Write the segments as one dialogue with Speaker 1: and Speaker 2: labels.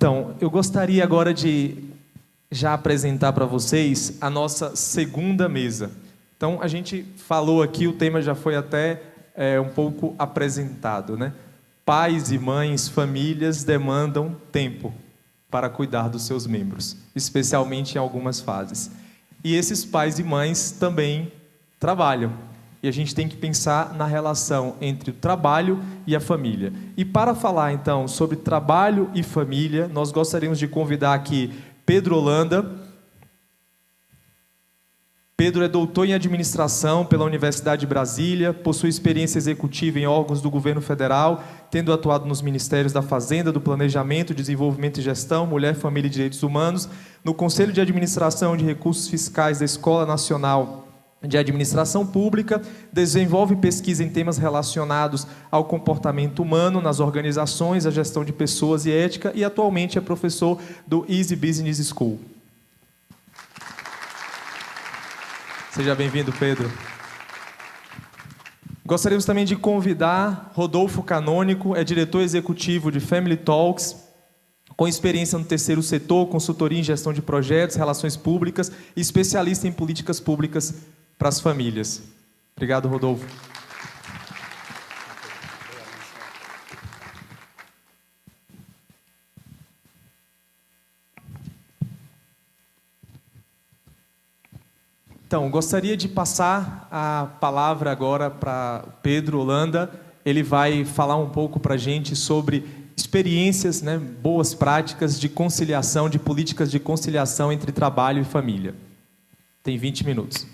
Speaker 1: Então, eu gostaria agora de já apresentar para vocês a nossa segunda mesa. Então, a gente falou aqui, o tema já foi até um pouco apresentado, né? Pais e mães, famílias demandam tempo para cuidar dos seus membros, especialmente em algumas fases. E esses pais e mães também trabalham. E a gente tem que pensar na relação entre o trabalho e a família. E para falar, então, sobre trabalho e família, nós gostaríamos de convidar aqui Pedro Holanda. Pedro é doutor em administração pela Universidade de Brasília, possui experiência executiva em órgãos do governo federal, tendo atuado nos ministérios da Fazenda, do Planejamento, Desenvolvimento e Gestão, Mulher, Família e Direitos Humanos, no Conselho de Administração de Recursos Fiscais da Escola Nacional de Administração Pública, desenvolve pesquisa em temas relacionados ao comportamento humano nas organizações, a gestão de pessoas e ética, e atualmente é professor do Easy Business School. Seja bem-vindo, Pedro. Gostaríamos também de convidar Rodolfo Canônico, é diretor executivo de Family Talks, com experiência no terceiro setor, consultoria em gestão de projetos, relações públicas e especialista em políticas públicas para as famílias. Obrigado, Rodolfo. Então, gostaria de passar a palavra agora para Pedro Holanda. Ele vai falar um pouco para a gente sobre experiências, né, boas práticas de conciliação, de políticas de conciliação entre trabalho e família. Tem 20 minutos.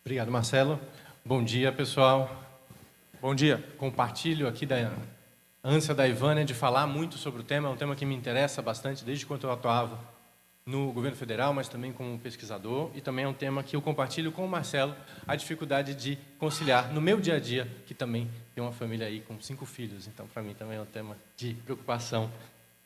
Speaker 2: Obrigado, Marcelo. Bom dia, pessoal.
Speaker 1: Bom dia.
Speaker 2: Compartilho aqui da ânsia da Ivânia de falar muito sobre o tema. É um tema que me interessa bastante desde quando eu atuava no governo federal, mas também como pesquisador. E também é um tema que eu compartilho com o Marcelo, a dificuldade de conciliar no meu dia a dia, que também tem uma família aí com 5 filhos. Então, para mim, também é um tema de preocupação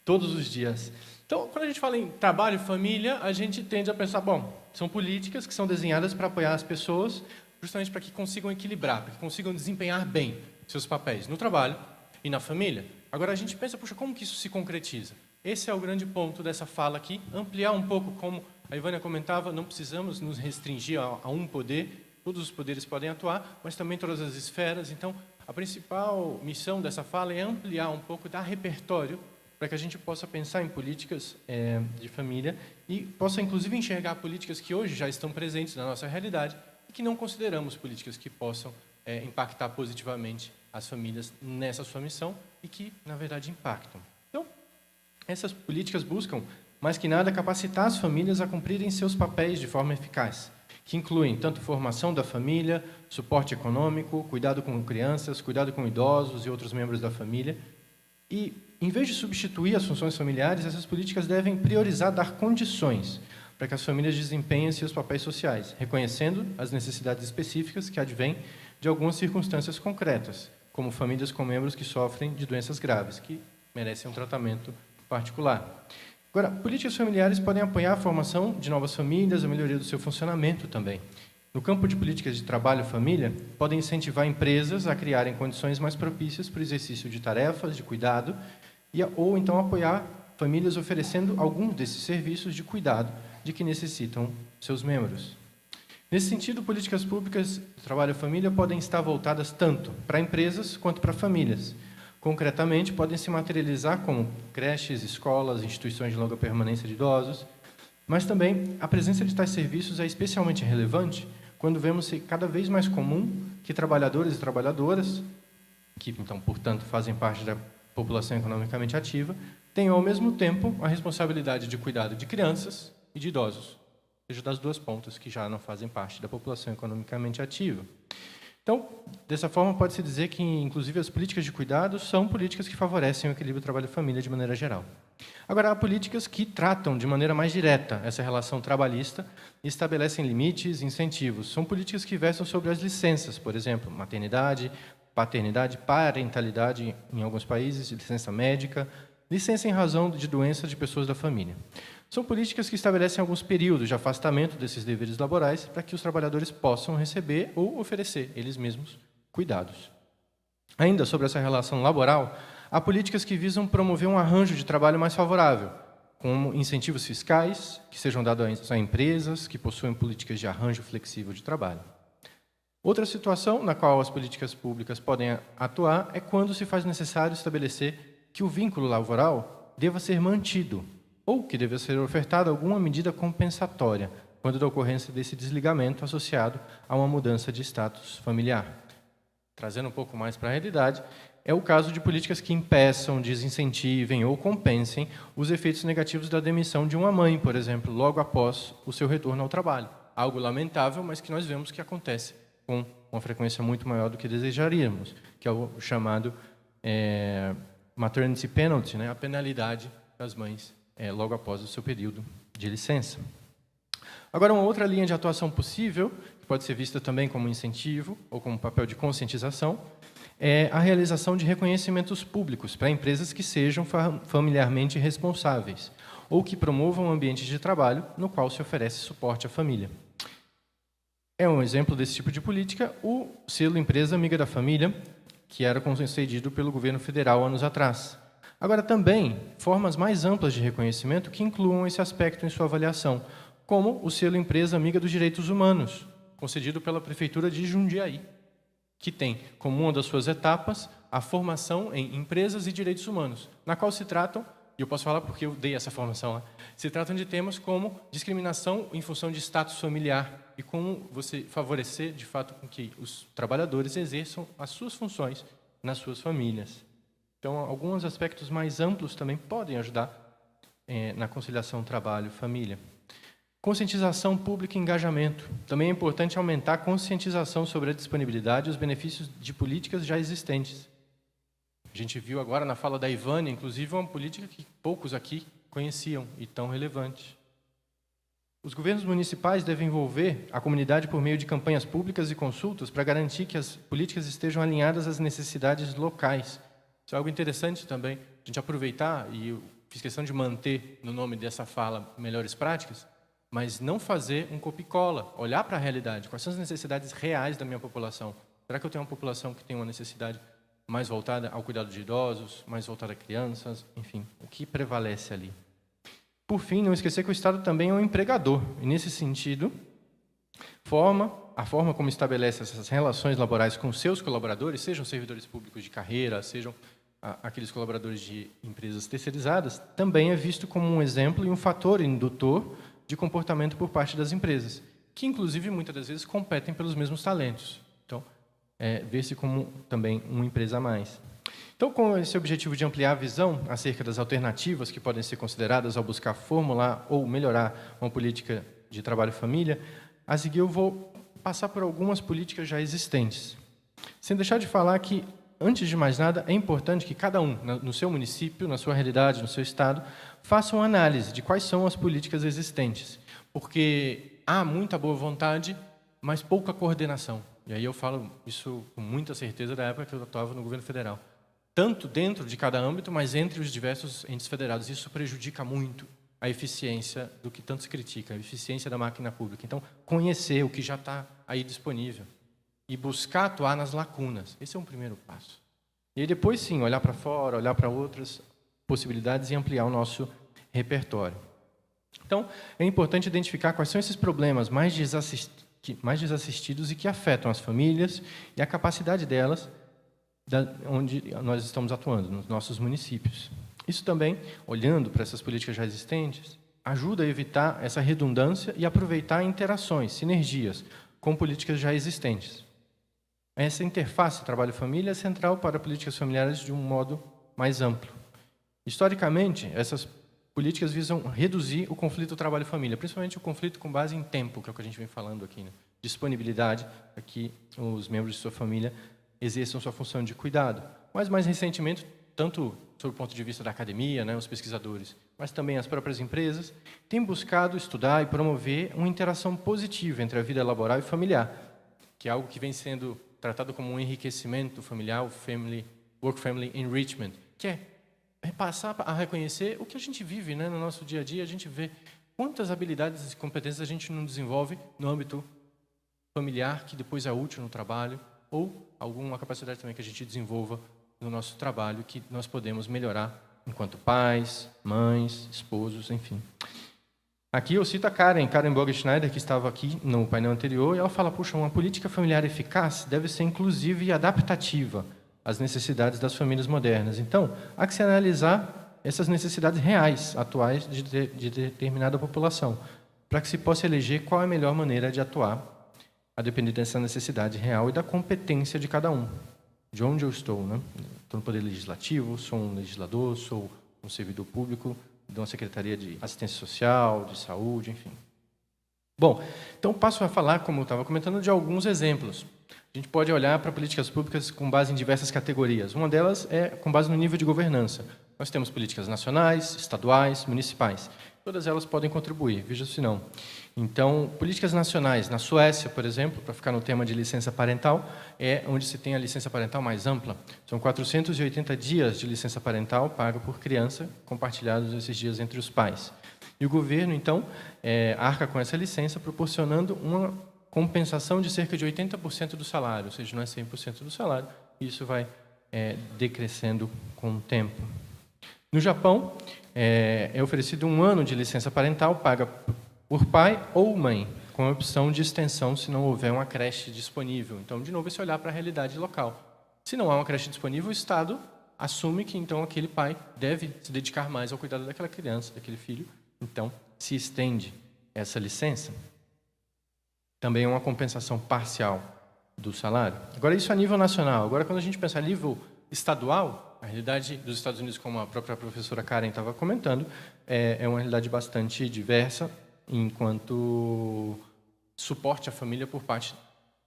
Speaker 2: todos os dias. Então, quando a gente fala em trabalho e família, a gente tende a pensar, bom, são políticas que são desenhadas para apoiar as pessoas, justamente para que consigam equilibrar, para que consigam desempenhar bem seus papéis no trabalho e na família. Agora, a gente pensa, puxa, como que isso se concretiza? Esse é o grande ponto dessa fala aqui, ampliar um pouco, como a Ivânia comentava, não precisamos nos restringir a um poder, todos os poderes podem atuar, mas também todas as esferas. Então, a principal missão dessa fala é ampliar um pouco, dar repertório, para que a gente possa pensar em políticas de família e possa, inclusive, enxergar políticas que hoje já estão presentes na nossa realidade e que não consideramos políticas que possam impactar positivamente as famílias nessa sua missão e que, na verdade, impactam. Então, essas políticas buscam, mais que nada, capacitar as famílias a cumprirem seus papéis de forma eficaz, que incluem tanto formação da família, suporte econômico, cuidado com crianças, cuidado com idosos e outros membros da família. E, em vez de substituir as funções familiares, essas políticas devem priorizar dar condições para que as famílias desempenhem seus papéis sociais, reconhecendo as necessidades específicas que advêm de algumas circunstâncias concretas, como famílias com membros que sofrem de doenças graves, que merecem um tratamento particular. Agora, políticas familiares podem apoiar a formação de novas famílias, a melhoria do seu funcionamento também. No campo de políticas de trabalho e família, podem incentivar empresas a criarem condições mais propícias para o exercício de tarefas de cuidado ou então apoiar famílias oferecendo algum desses serviços de cuidado de que necessitam seus membros. Nesse sentido, políticas públicas de trabalho e família podem estar voltadas tanto para empresas quanto para famílias. Concretamente, podem se materializar como creches, escolas, instituições de longa permanência de idosos, mas também a presença de tais serviços é especialmente relevante quando vemos ser cada vez mais comum que trabalhadores e trabalhadoras, que, então, portanto, fazem parte da população economicamente ativa, tenham, ao mesmo tempo, a responsabilidade de cuidado de crianças e de idosos, seja das duas pontas que já não fazem parte da população economicamente ativa. Então, dessa forma, pode-se dizer que, inclusive, as políticas de cuidado são políticas que favorecem o equilíbrio trabalho-família de maneira geral. Agora, há políticas que tratam de maneira mais direta essa relação trabalhista e estabelecem limites e incentivos. São políticas que versam sobre as licenças, por exemplo, maternidade, paternidade, parentalidade em alguns países, licença médica, licença em razão de doença de pessoas da família. São políticas que estabelecem alguns períodos de afastamento desses deveres laborais para que os trabalhadores possam receber ou oferecer, eles mesmos, cuidados. Ainda sobre essa relação laboral, há políticas que visam promover um arranjo de trabalho mais favorável, como incentivos fiscais que sejam dados a empresas que possuem políticas de arranjo flexível de trabalho. Outra situação na qual as políticas públicas podem atuar é quando se faz necessário estabelecer que o vínculo laboral deva ser mantido ou que deva ser ofertada alguma medida compensatória quando da ocorrência desse desligamento associado a uma mudança de status familiar. Trazendo um pouco mais para a realidade, é o caso de políticas que impeçam, desincentivem ou compensem os efeitos negativos da demissão de uma mãe, por exemplo, logo após o seu retorno ao trabalho. Algo lamentável, mas que nós vemos que acontece com uma frequência muito maior do que desejaríamos, que é o chamado maternity penalty, né, a penalidade das mães logo após o seu período de licença. Agora, uma outra linha de atuação possível, que pode ser vista também como incentivo ou como papel de conscientização, é a realização de reconhecimentos públicos para empresas que sejam familiarmente responsáveis ou que promovam um ambiente de trabalho no qual se oferece suporte à família. É um exemplo desse tipo de política o selo Empresa Amiga da Família, que era concedido pelo governo federal anos atrás. Agora, também, formas mais amplas de reconhecimento que incluam esse aspecto em sua avaliação, como o selo Empresa Amiga dos Direitos Humanos, concedido pela Prefeitura de Jundiaí, que tem como uma das suas etapas a formação em empresas e direitos humanos, na qual se tratam, e eu posso falar porque eu dei essa formação, se tratam de temas como discriminação em função de status familiar e como você favorecer, de fato, com que os trabalhadores exerçam as suas funções nas suas famílias. Então, alguns aspectos mais amplos também podem ajudar na conciliação trabalho-família. Conscientização pública e engajamento. Também é importante aumentar a conscientização sobre a disponibilidade e os benefícios de políticas já existentes. A gente viu agora na fala da Ivânia, inclusive, uma política que poucos aqui conheciam e tão relevante. Os governos municipais devem envolver a comunidade por meio de campanhas públicas e consultas para garantir que as políticas estejam alinhadas às necessidades locais. Isso é algo interessante também, a gente aproveitar, e eu fiz questão de manter no nome dessa fala melhores práticas, mas não fazer um copia-cola, olhar para a realidade. Quais são as necessidades reais da minha população? Será que eu tenho uma população que tem uma necessidade mais voltada ao cuidado de idosos, mais voltada a crianças? Enfim, o que prevalece ali? Por fim, não esquecer que o Estado também é um empregador. E, nesse sentido, a forma como estabelece essas relações laborais com seus colaboradores, sejam servidores públicos de carreira, sejam aqueles colaboradores de empresas terceirizadas, também é visto como um exemplo e um fator indutor de comportamento por parte das empresas, que, inclusive, muitas das vezes competem pelos mesmos talentos. Então, vê-se como também uma empresa a mais. Então, com esse objetivo de ampliar a visão acerca das alternativas que podem ser consideradas ao buscar formular ou melhorar uma política de trabalho e família, a seguir eu vou passar por algumas políticas já existentes. Sem deixar de falar que, antes de mais nada, é importante que cada um, no seu município, na sua realidade, no seu estado, faça uma análise de quais são as políticas existentes, porque há muita boa vontade, mas pouca coordenação. E aí eu falo isso com muita certeza da época que eu atuava no governo federal. Tanto dentro de cada âmbito, mas entre os diversos entes federados. Isso prejudica muito a eficiência do que tanto se critica, a eficiência da máquina pública. Então, conhecer o que já está aí disponível e buscar atuar nas lacunas. Esse é um primeiro passo. E aí depois, sim, olhar para fora, olhar para outras possibilidades e ampliar o nosso repertório. Então, é importante identificar quais são esses problemas mais desassistidos e que afetam as famílias e a capacidade delas onde nós estamos atuando, nos nossos municípios. Isso também, olhando para essas políticas já existentes, ajuda a evitar essa redundância e aproveitar interações, sinergias com políticas já existentes. Essa interface trabalho-família é central para políticas familiares de um modo mais amplo. Historicamente, essas políticas visam reduzir o conflito trabalho-família, principalmente o conflito com base em tempo, que é o que a gente vem falando aqui, né? Disponibilidade para que os membros de sua família exerçam sua função de cuidado. Mas, mais recentemente, tanto sob o ponto de vista da academia, né, os pesquisadores, mas também as próprias empresas, têm buscado estudar e promover uma interação positiva entre a vida laboral e familiar, que é algo que vem sendo tratado como um enriquecimento familiar, o Work-Family Enrichment, que é passar a reconhecer o que a gente vive, né, no nosso dia a dia. A gente vê quantas habilidades e competências a gente não desenvolve no âmbito familiar, que depois é útil no trabalho. ou alguma capacidade também que a gente desenvolva no nosso trabalho, que nós podemos melhorar enquanto pais, mães, esposos, enfim. Aqui eu cito a Karen Borg-Schneider, que estava aqui no painel anterior, e ela fala, puxa, uma política familiar eficaz deve ser inclusiva e adaptativa às necessidades das famílias modernas. Então, há que se analisar essas necessidades reais, atuais, de determinada população, para que se possa eleger qual é a melhor maneira de atuar, a depender dessa necessidade real e da competência de cada um. De onde eu estou, né? Estou no Poder Legislativo, sou um legislador, sou um servidor público, de uma Secretaria de Assistência Social, de Saúde, enfim. Bom, então passo a falar, como eu estava comentando, de alguns exemplos. A gente pode olhar para políticas públicas com base em diversas categorias. Uma delas é com base no nível de governança. Nós temos políticas nacionais, estaduais, municipais. Todas elas podem contribuir, veja se não. Então, políticas nacionais. Na Suécia, por exemplo, para ficar no tema de licença parental, é onde se tem a licença parental mais ampla. São 480 dias de licença parental paga por criança, compartilhados esses dias entre os pais. E o governo, então, arca com essa licença, proporcionando uma compensação de cerca de 80% do salário, ou seja, não é 100% do salário, e isso vai decrescendo com o tempo. No Japão, é oferecido 1 ano de licença parental paga por pai ou mãe, com a opção de extensão se não houver uma creche disponível. Então, de novo, é se olhar para a realidade local. Se não há uma creche disponível, o Estado assume que, então, aquele pai deve se dedicar mais ao cuidado daquela criança, daquele filho. Então, se estende essa licença. Também é uma compensação parcial do salário. Agora, isso a nível nacional. Agora, quando a gente pensa a nível estadual, a realidade dos Estados Unidos, como a própria professora Karen estava comentando, é uma realidade bastante diversa, enquanto suporte à família por parte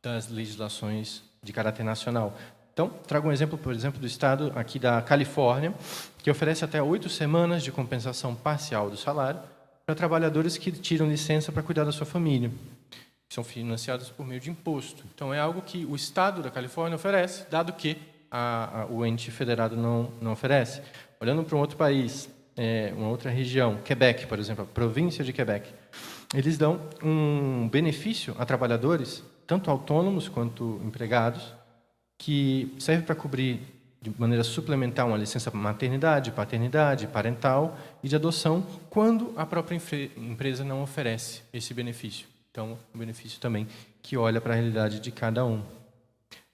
Speaker 2: das legislações de caráter nacional. Então, trago um exemplo, por exemplo, do estado aqui da Califórnia, que oferece até 8 semanas de compensação parcial do salário para trabalhadores que tiram licença para cuidar da sua família, que são financiados por meio de imposto. Então, é algo que o estado da Califórnia oferece, dado que o ente federado não oferece. Olhando para um outro país, uma outra região, Quebec, por exemplo, a província de Quebec, eles dão um benefício a trabalhadores, tanto autônomos quanto empregados, que serve para cobrir de maneira suplementar uma licença maternidade, paternidade, parental e de adoção, quando a própria empresa não oferece esse benefício. Então, um benefício também que olha para a realidade de cada um.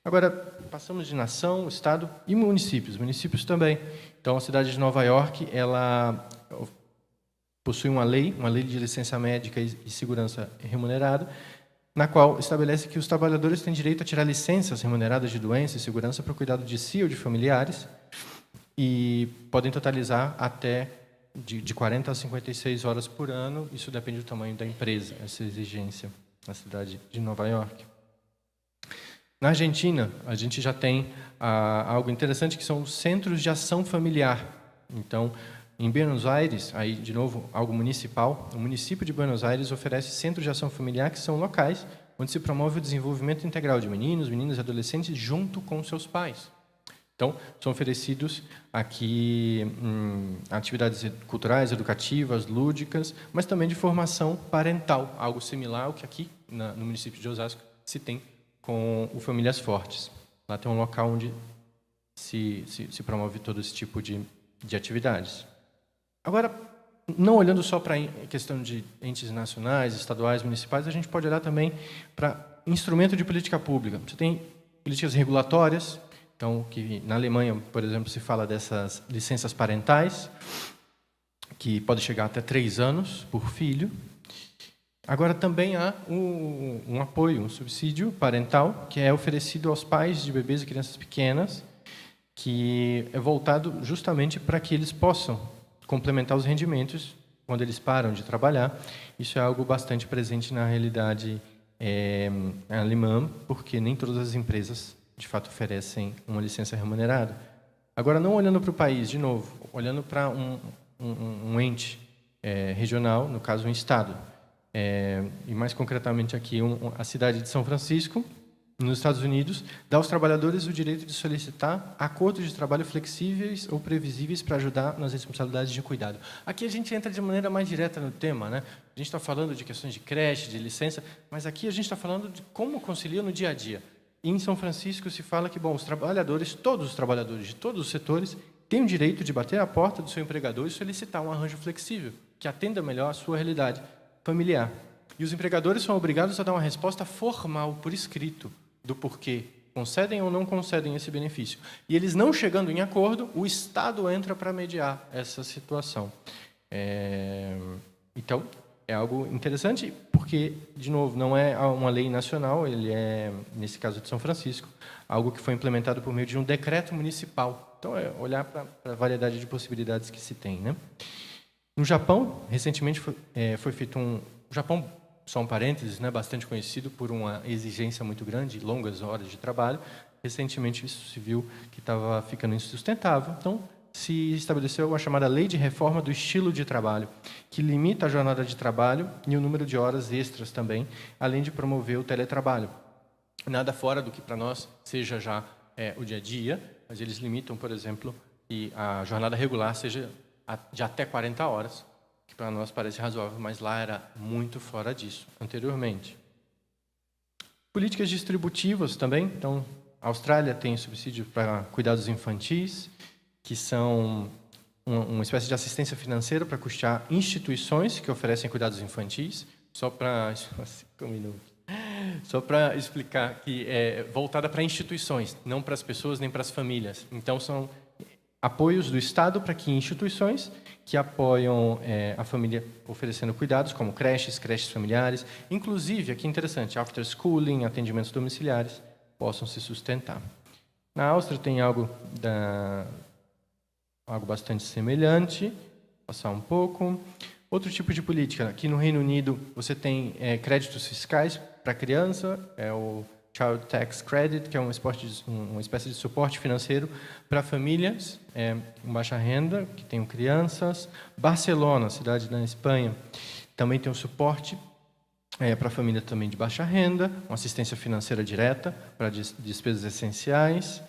Speaker 2: Agora, passamos de nação, estado e municípios. Municípios também. Então, a cidade de Nova York, ela possui uma lei de licença médica e segurança remunerada, na qual estabelece que os trabalhadores têm direito a tirar licenças remuneradas de doença e segurança para o cuidado de si ou de familiares e podem totalizar até de 40 a 56 horas por ano. Isso depende do tamanho da empresa, essa exigência na cidade de Nova York. Na Argentina, a gente já tem algo interessante, que são os centros de ação familiar. Então, em Buenos Aires, aí de novo algo municipal, o município de Buenos Aires oferece centros de ação familiar, que são locais onde se promove o desenvolvimento integral de meninos, meninas e adolescentes junto com seus pais. Então, são oferecidos aqui atividades culturais, educativas, lúdicas, mas também de formação parental, algo similar ao que aqui no município de Osasco se tem com o Famílias Fortes. Lá tem um local onde se promove todo esse tipo de atividades. Agora, não olhando só para a questão de entes nacionais, estaduais, municipais, a gente pode olhar também para instrumento de política pública. Você tem políticas regulatórias, então, que na Alemanha, por exemplo, se fala dessas licenças parentais, que pode chegar até 3 anos por filho. Agora, também há um apoio, um subsídio parental, que é oferecido aos pais de bebês e crianças pequenas, que é voltado justamente para que eles possam complementar os rendimentos quando eles param de trabalhar. Isso é algo bastante presente na realidade alemã, porque nem todas as empresas, de fato, oferecem uma licença remunerada. Agora, não olhando para o país, de novo, olhando para um ente regional, no caso, um estado. E mais concretamente aqui, a cidade de São Francisco, nos Estados Unidos, dá aos trabalhadores o direito de solicitar acordos de trabalho flexíveis ou previsíveis para ajudar nas responsabilidades de cuidado. Aqui a gente entra de maneira mais direta no tema, né? A gente está falando de questões de creche, de licença, mas aqui a gente está falando de como concilia no dia a dia. E em São Francisco se fala que, bom, os trabalhadores, todos os trabalhadores de todos os setores, têm o direito de bater à porta do seu empregador e solicitar um arranjo flexível, que atenda melhor à sua realidade familiar. E os empregadores são obrigados a dar uma resposta formal, por escrito, do porquê concedem ou não concedem esse benefício. E eles não chegando em acordo, o Estado entra para mediar essa situação. Então, é algo interessante, porque, de novo, não é uma lei nacional, ele é, nesse caso de São Francisco, algo que foi implementado por meio de um decreto municipal. Então, é olhar para a variedade de possibilidades que se tem, né? No Japão, recentemente foi feito O Japão, só um parênteses, né, bastante conhecido por uma exigência muito grande, longas horas de trabalho. Recentemente, isso se viu que estava ficando insustentável. Então, se estabeleceu a chamada Lei de Reforma do Estilo de Trabalho, que limita a jornada de trabalho e o número de horas extras também, além de promover o teletrabalho. Nada fora do que para nós seja já o dia a dia, mas eles limitam, por exemplo, que a jornada regular seja de até 40 horas, que para nós parece razoável, mas lá era muito fora disso, anteriormente. Políticas distributivas também. Então, a Austrália tem subsídio para cuidados infantis, que são uma espécie de assistência financeira para custear instituições que oferecem cuidados infantis. Só para explicar que é voltada para instituições, não para as pessoas nem para as famílias. Então, são apoios do Estado para que instituições que apoiam a família oferecendo cuidados, como creches familiares, inclusive, aqui interessante, after schooling, atendimentos domiciliares, possam se sustentar. Na Áustria tem algo bastante semelhante, vou passar um pouco. Outro tipo de política, aqui no Reino Unido, você tem créditos fiscais para criança, é o Child Tax Credit, que é uma espécie de suporte financeiro para famílias com baixa renda, que tenham crianças. Barcelona, cidade da Espanha, também tem um suporte para família também de baixa renda, uma assistência financeira direta para despesas essenciais,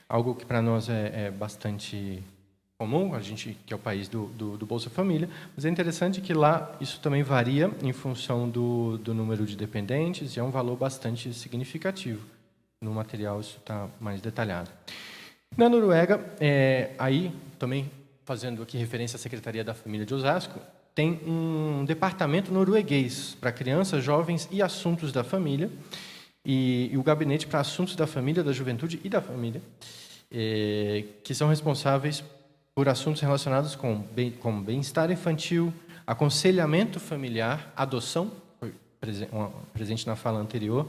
Speaker 2: algo que para nós é bastante comum, a gente que é o país do Bolsa Família, mas é interessante que lá isso também varia em função do número de dependentes e é um valor bastante significativo. No material isso está mais detalhado. Na Noruega, aí também fazendo aqui referência à Secretaria da Família de Osasco, tem um departamento norueguês para crianças, jovens e assuntos da família, e o gabinete para assuntos da família, da juventude e da família, que são responsáveis por assuntos relacionados com bem-estar infantil, aconselhamento familiar, adoção, foi presente na fala anterior,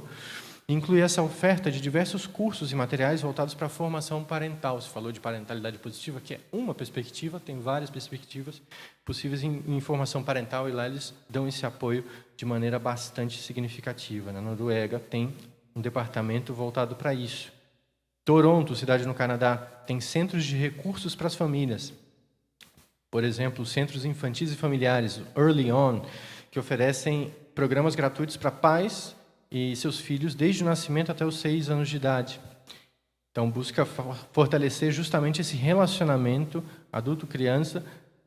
Speaker 2: inclui essa oferta de diversos cursos e materiais voltados para a formação parental. Você falou de parentalidade positiva, que é uma perspectiva, tem várias perspectivas possíveis em formação parental, e lá eles dão esse apoio de maneira bastante significativa. Na Noruega tem um departamento voltado para isso. Toronto, cidade no Canadá, tem centros de recursos para as famílias. Por exemplo, centros infantis e familiares, Early On, que oferecem programas gratuitos para pais e seus filhos desde o nascimento até os 6 anos de idade. Então, busca fortalecer justamente esse relacionamento adulto-criança,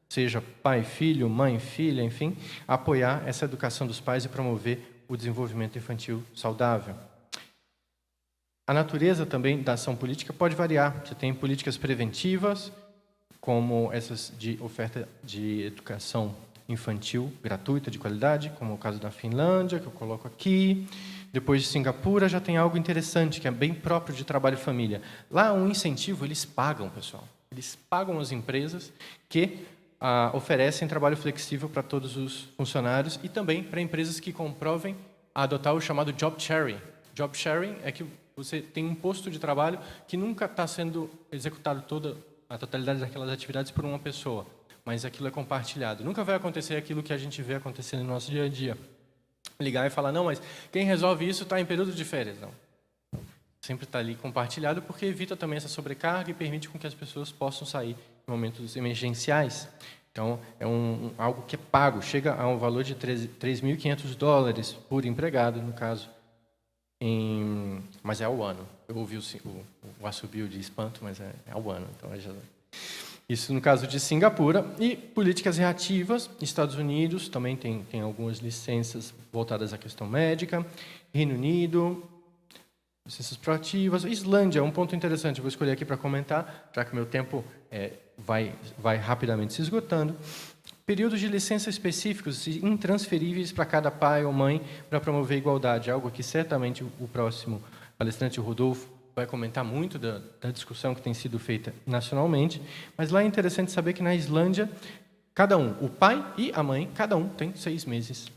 Speaker 2: seja pai, filho, mãe, filha, enfim, apoiar essa educação dos pais e promover o desenvolvimento infantil saudável. A natureza também da ação política pode variar. Você tem políticas preventivas, como essas de oferta de educação infantil gratuita, de qualidade, como o caso da Finlândia, que eu coloco aqui. Depois de Singapura, já tem algo interessante, que é bem próprio de trabalho e família. Lá, um incentivo, eles pagam, pessoal. Eles pagam as empresas que oferecem trabalho flexível para todos os funcionários e também para empresas que comprovem adotar o chamado job sharing. Job sharing é que você tem um posto de trabalho que nunca está sendo executado a totalidade daquelas atividades por uma pessoa, mas aquilo é compartilhado. Nunca vai acontecer aquilo que a gente vê acontecendo no nosso dia a dia. Ligar e falar, não, mas quem resolve isso está em período de férias. Não. Sempre está ali compartilhado, porque evita também essa sobrecarga e permite com que as pessoas possam sair em momentos emergenciais. Então, é algo que é pago, chega a um valor de $3.500 por empregado, no caso. Mas é ao ano. Eu ouvi o assobio de espanto, mas é ao ano. Então, isso no caso de Singapura. E políticas reativas, Estados Unidos também tem algumas licenças voltadas à questão médica. Reino Unido, licenças proativas. Islândia é um ponto interessante, eu vou escolher aqui para comentar, já que o meu tempo vai rapidamente se esgotando. Períodos de licença específicos e intransferíveis para cada pai ou mãe para promover a igualdade, algo que certamente o próximo palestrante, o Rodolfo, vai comentar muito da discussão que tem sido feita nacionalmente, mas lá é interessante saber que na Islândia, cada um, o pai e a mãe, cada um tem 6 meses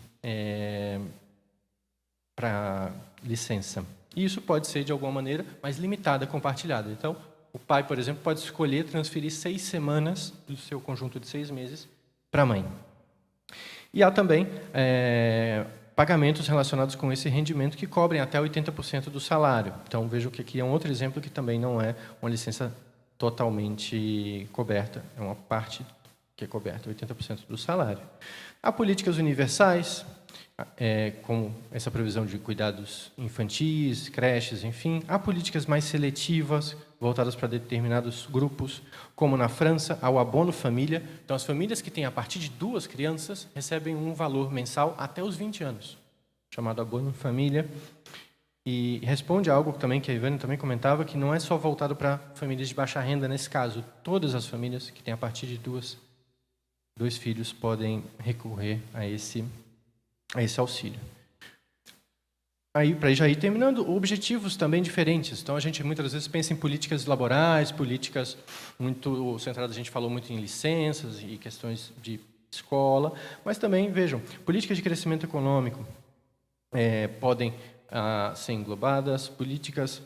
Speaker 2: para licença. E isso pode ser, de alguma maneira, mais limitada, compartilhada. Então, o pai, por exemplo, pode escolher transferir 6 semanas do seu conjunto de 6 meses para a mãe. E há também pagamentos relacionados com esse rendimento que cobrem até 80% do salário. Então, vejo que aqui é um outro exemplo que também não é uma licença totalmente coberta, é uma parte que é coberta, 80% do salário. Há políticas universais, como essa previsão de cuidados infantis, creches, enfim. Há políticas mais seletivas, voltadas para determinados grupos, como na França, há o abono família. Então, as famílias que têm a partir de 2 crianças recebem um valor mensal até os 20 anos, chamado abono família. E responde a algo também que a Ivane também comentava, que não é só voltado para famílias de baixa renda nesse caso. Todas as famílias que têm a partir de 2 filhos podem recorrer a esse auxílio. Aí, para já ir terminando, objetivos também diferentes. Então, a gente muitas vezes pensa em políticas laborais, políticas muito centradas, a gente falou muito em licenças e questões de escola, mas também, vejam, políticas de crescimento econômico podem ser englobadas, políticas,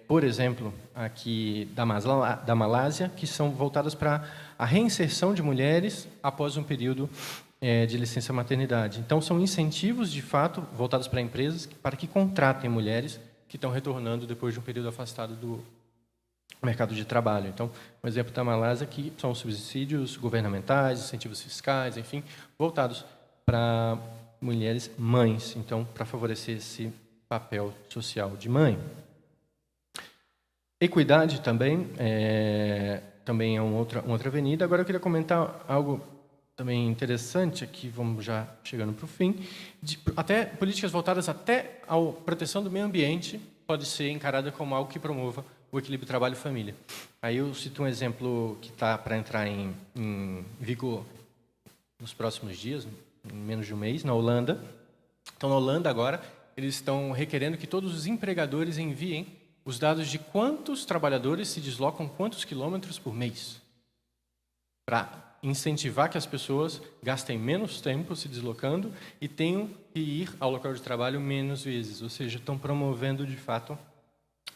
Speaker 2: por exemplo, aqui da Malásia, que são voltadas para a reinserção de mulheres após um período de licença maternidade. Então, são incentivos, de fato, voltados para empresas para que contratem mulheres que estão retornando depois de um período afastado do mercado de trabalho. Então, um exemplo da Malásia que são subsídios governamentais, incentivos fiscais, enfim, voltados para mulheres mães, então, para favorecer esse papel social de mãe. Equidade também é uma outra avenida. Agora, eu queria comentar algo também interessante, aqui vamos já chegando para o fim, até políticas voltadas até à proteção do meio ambiente pode ser encarada como algo que promova o equilíbrio trabalho-família. Aí eu cito um exemplo que está para entrar em vigor nos próximos dias, em menos de um mês, na Holanda. Então, na Holanda, agora, eles estão requerendo que todos os empregadores enviem os dados de quantos trabalhadores se deslocam quantos quilômetros por mês, para incentivar que as pessoas gastem menos tempo se deslocando e tenham que ir ao local de trabalho menos vezes, ou seja, estão promovendo, de fato,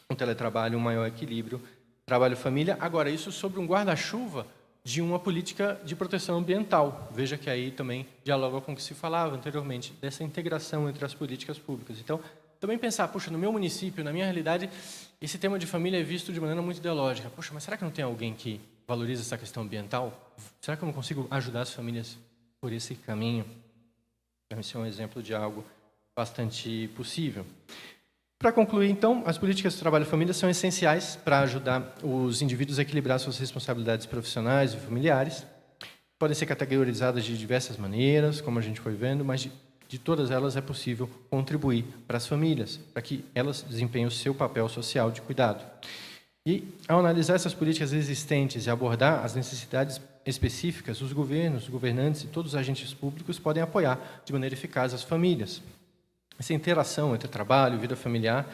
Speaker 2: um teletrabalho, um maior equilíbrio, trabalho-família. Agora, isso sobre um guarda-chuva de uma política de proteção ambiental. Veja que aí também dialoga com o que se falava anteriormente, dessa integração entre as políticas públicas. Então, também pensar, puxa, no meu município, na minha realidade, esse tema de família é visto de maneira muito ideológica. Puxa, mas será que não tem alguém que valoriza essa questão ambiental? Será que eu não consigo ajudar as famílias por esse caminho? Esse é um exemplo de algo bastante possível. Para concluir, então, as políticas de trabalho e família são essenciais para ajudar os indivíduos a equilibrar suas responsabilidades profissionais e familiares. Podem ser categorizadas de diversas maneiras, como a gente foi vendo, mas de todas elas é possível contribuir para as famílias, para que elas desempenhem o seu papel social de cuidado. E, ao analisar essas políticas existentes e abordar as necessidades específicas, os governos, os governantes e todos os agentes públicos podem apoiar de maneira eficaz as famílias. Essa interação entre trabalho e vida familiar,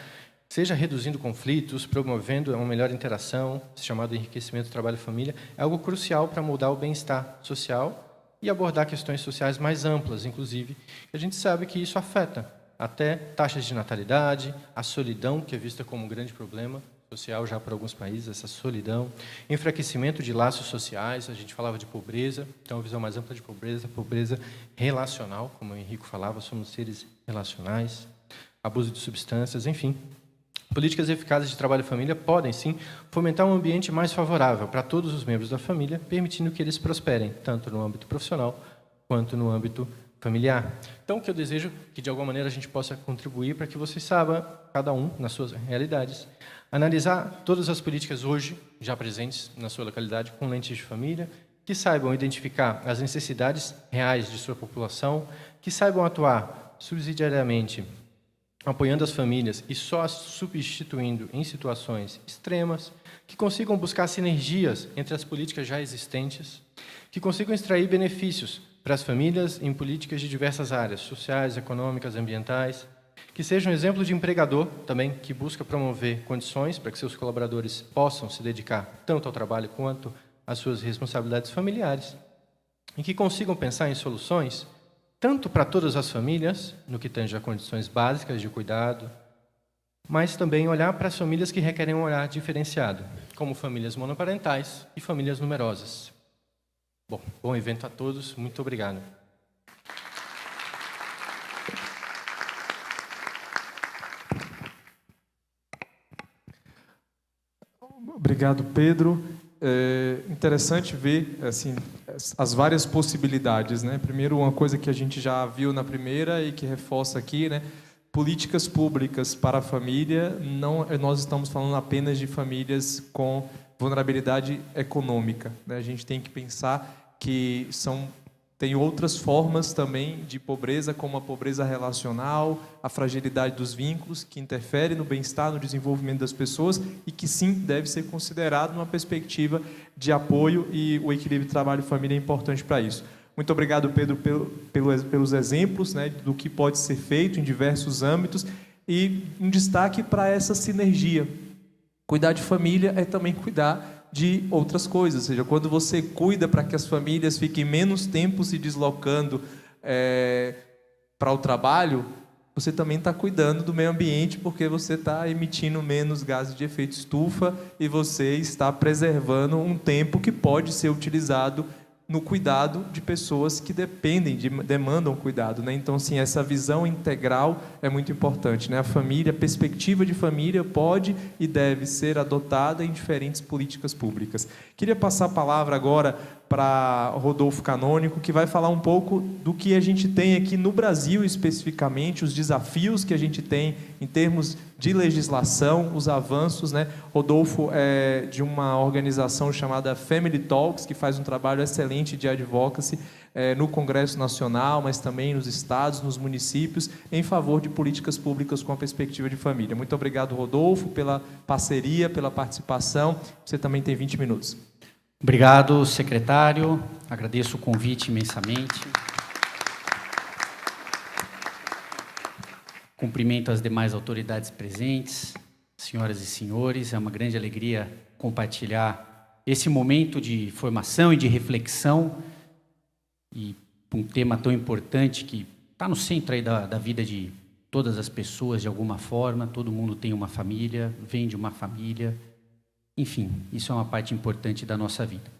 Speaker 2: seja reduzindo conflitos, promovendo uma melhor interação, chamado enriquecimento do trabalho e família, é algo crucial para mudar o bem-estar social e abordar questões sociais mais amplas, inclusive. A gente sabe que isso afeta até taxas de natalidade, a solidão, que é vista como um grande problema social já por alguns países, essa solidão, enfraquecimento de laços sociais, a gente falava de pobreza, então uma visão mais ampla de pobreza relacional, como o Henrico falava, somos seres relacionais, abuso de substâncias, enfim. Políticas eficazes de trabalho e família podem, sim, fomentar um ambiente mais favorável para todos os membros da família, permitindo que eles prosperem, tanto no âmbito profissional quanto no âmbito familiar. Então, o que eu desejo que, de alguma maneira, a gente possa contribuir para que vocês saibam, cada um, nas suas realidades, analisar todas as políticas hoje já presentes na sua localidade com lentes de família, que saibam identificar as necessidades reais de sua população, que saibam atuar subsidiariamente apoiando as famílias e só as substituindo em situações extremas, que consigam buscar sinergias entre as políticas já existentes, que consigam extrair benefícios para as famílias em políticas de diversas áreas, sociais, econômicas, ambientais, que seja um exemplo de empregador também, que busca promover condições para que seus colaboradores possam se dedicar tanto ao trabalho quanto às suas responsabilidades familiares, e que consigam pensar em soluções tanto para todas as famílias, no que tange a condições básicas de cuidado, mas também olhar para as famílias que requerem um olhar diferenciado, como famílias monoparentais e famílias numerosas. Bom evento a todos, muito obrigado.
Speaker 1: Obrigado, Pedro. É interessante ver assim, as várias possibilidades, né? Primeiro, uma coisa que a gente já viu na primeira e que reforça aqui, né? Políticas públicas para a família, não, nós estamos falando apenas de famílias com vulnerabilidade econômica, né? A gente tem que pensar que tem outras formas também de pobreza, como a pobreza relacional, a fragilidade dos vínculos, que interfere no bem-estar, no desenvolvimento das pessoas e que sim deve ser considerado numa perspectiva de apoio, e o equilíbrio trabalho-família é importante para isso. Muito obrigado, Pedro, pelos exemplos, né, do que pode ser feito em diversos âmbitos, e um destaque para essa sinergia. Cuidar de família é também cuidar de outras coisas, ou seja, quando você cuida para que as famílias fiquem menos tempo se deslocando para o trabalho, você também está cuidando do meio ambiente, porque você está emitindo menos gases de efeito estufa e você está preservando um tempo que pode ser utilizado no cuidado de pessoas que demandam cuidado, né? Então, assim, essa visão integral é muito importante, né? A família, a perspectiva de família pode e deve ser adotada em diferentes políticas públicas. Queria passar a palavra agora para Rodolfo Canônico, que vai falar um pouco do que a gente tem aqui no Brasil, especificamente, os desafios que a gente tem em termos de legislação, os avanços, né? Rodolfo é de uma organização chamada Family Talks, que faz um trabalho excelente de advocacy no Congresso Nacional, mas também nos estados, nos municípios, em favor de políticas públicas com a perspectiva de família. Muito obrigado, Rodolfo, pela parceria, pela participação. Você também tem 20 minutos.
Speaker 3: Obrigado, secretário. Agradeço o convite imensamente. Cumprimento as demais autoridades presentes, senhoras e senhores. É uma grande alegria compartilhar esse momento de formação e de reflexão, e um tema tão importante que está no centro aí da vida de todas as pessoas, de alguma forma. Todo mundo tem uma família, vem de uma família. Enfim, isso é uma parte importante da nossa vida.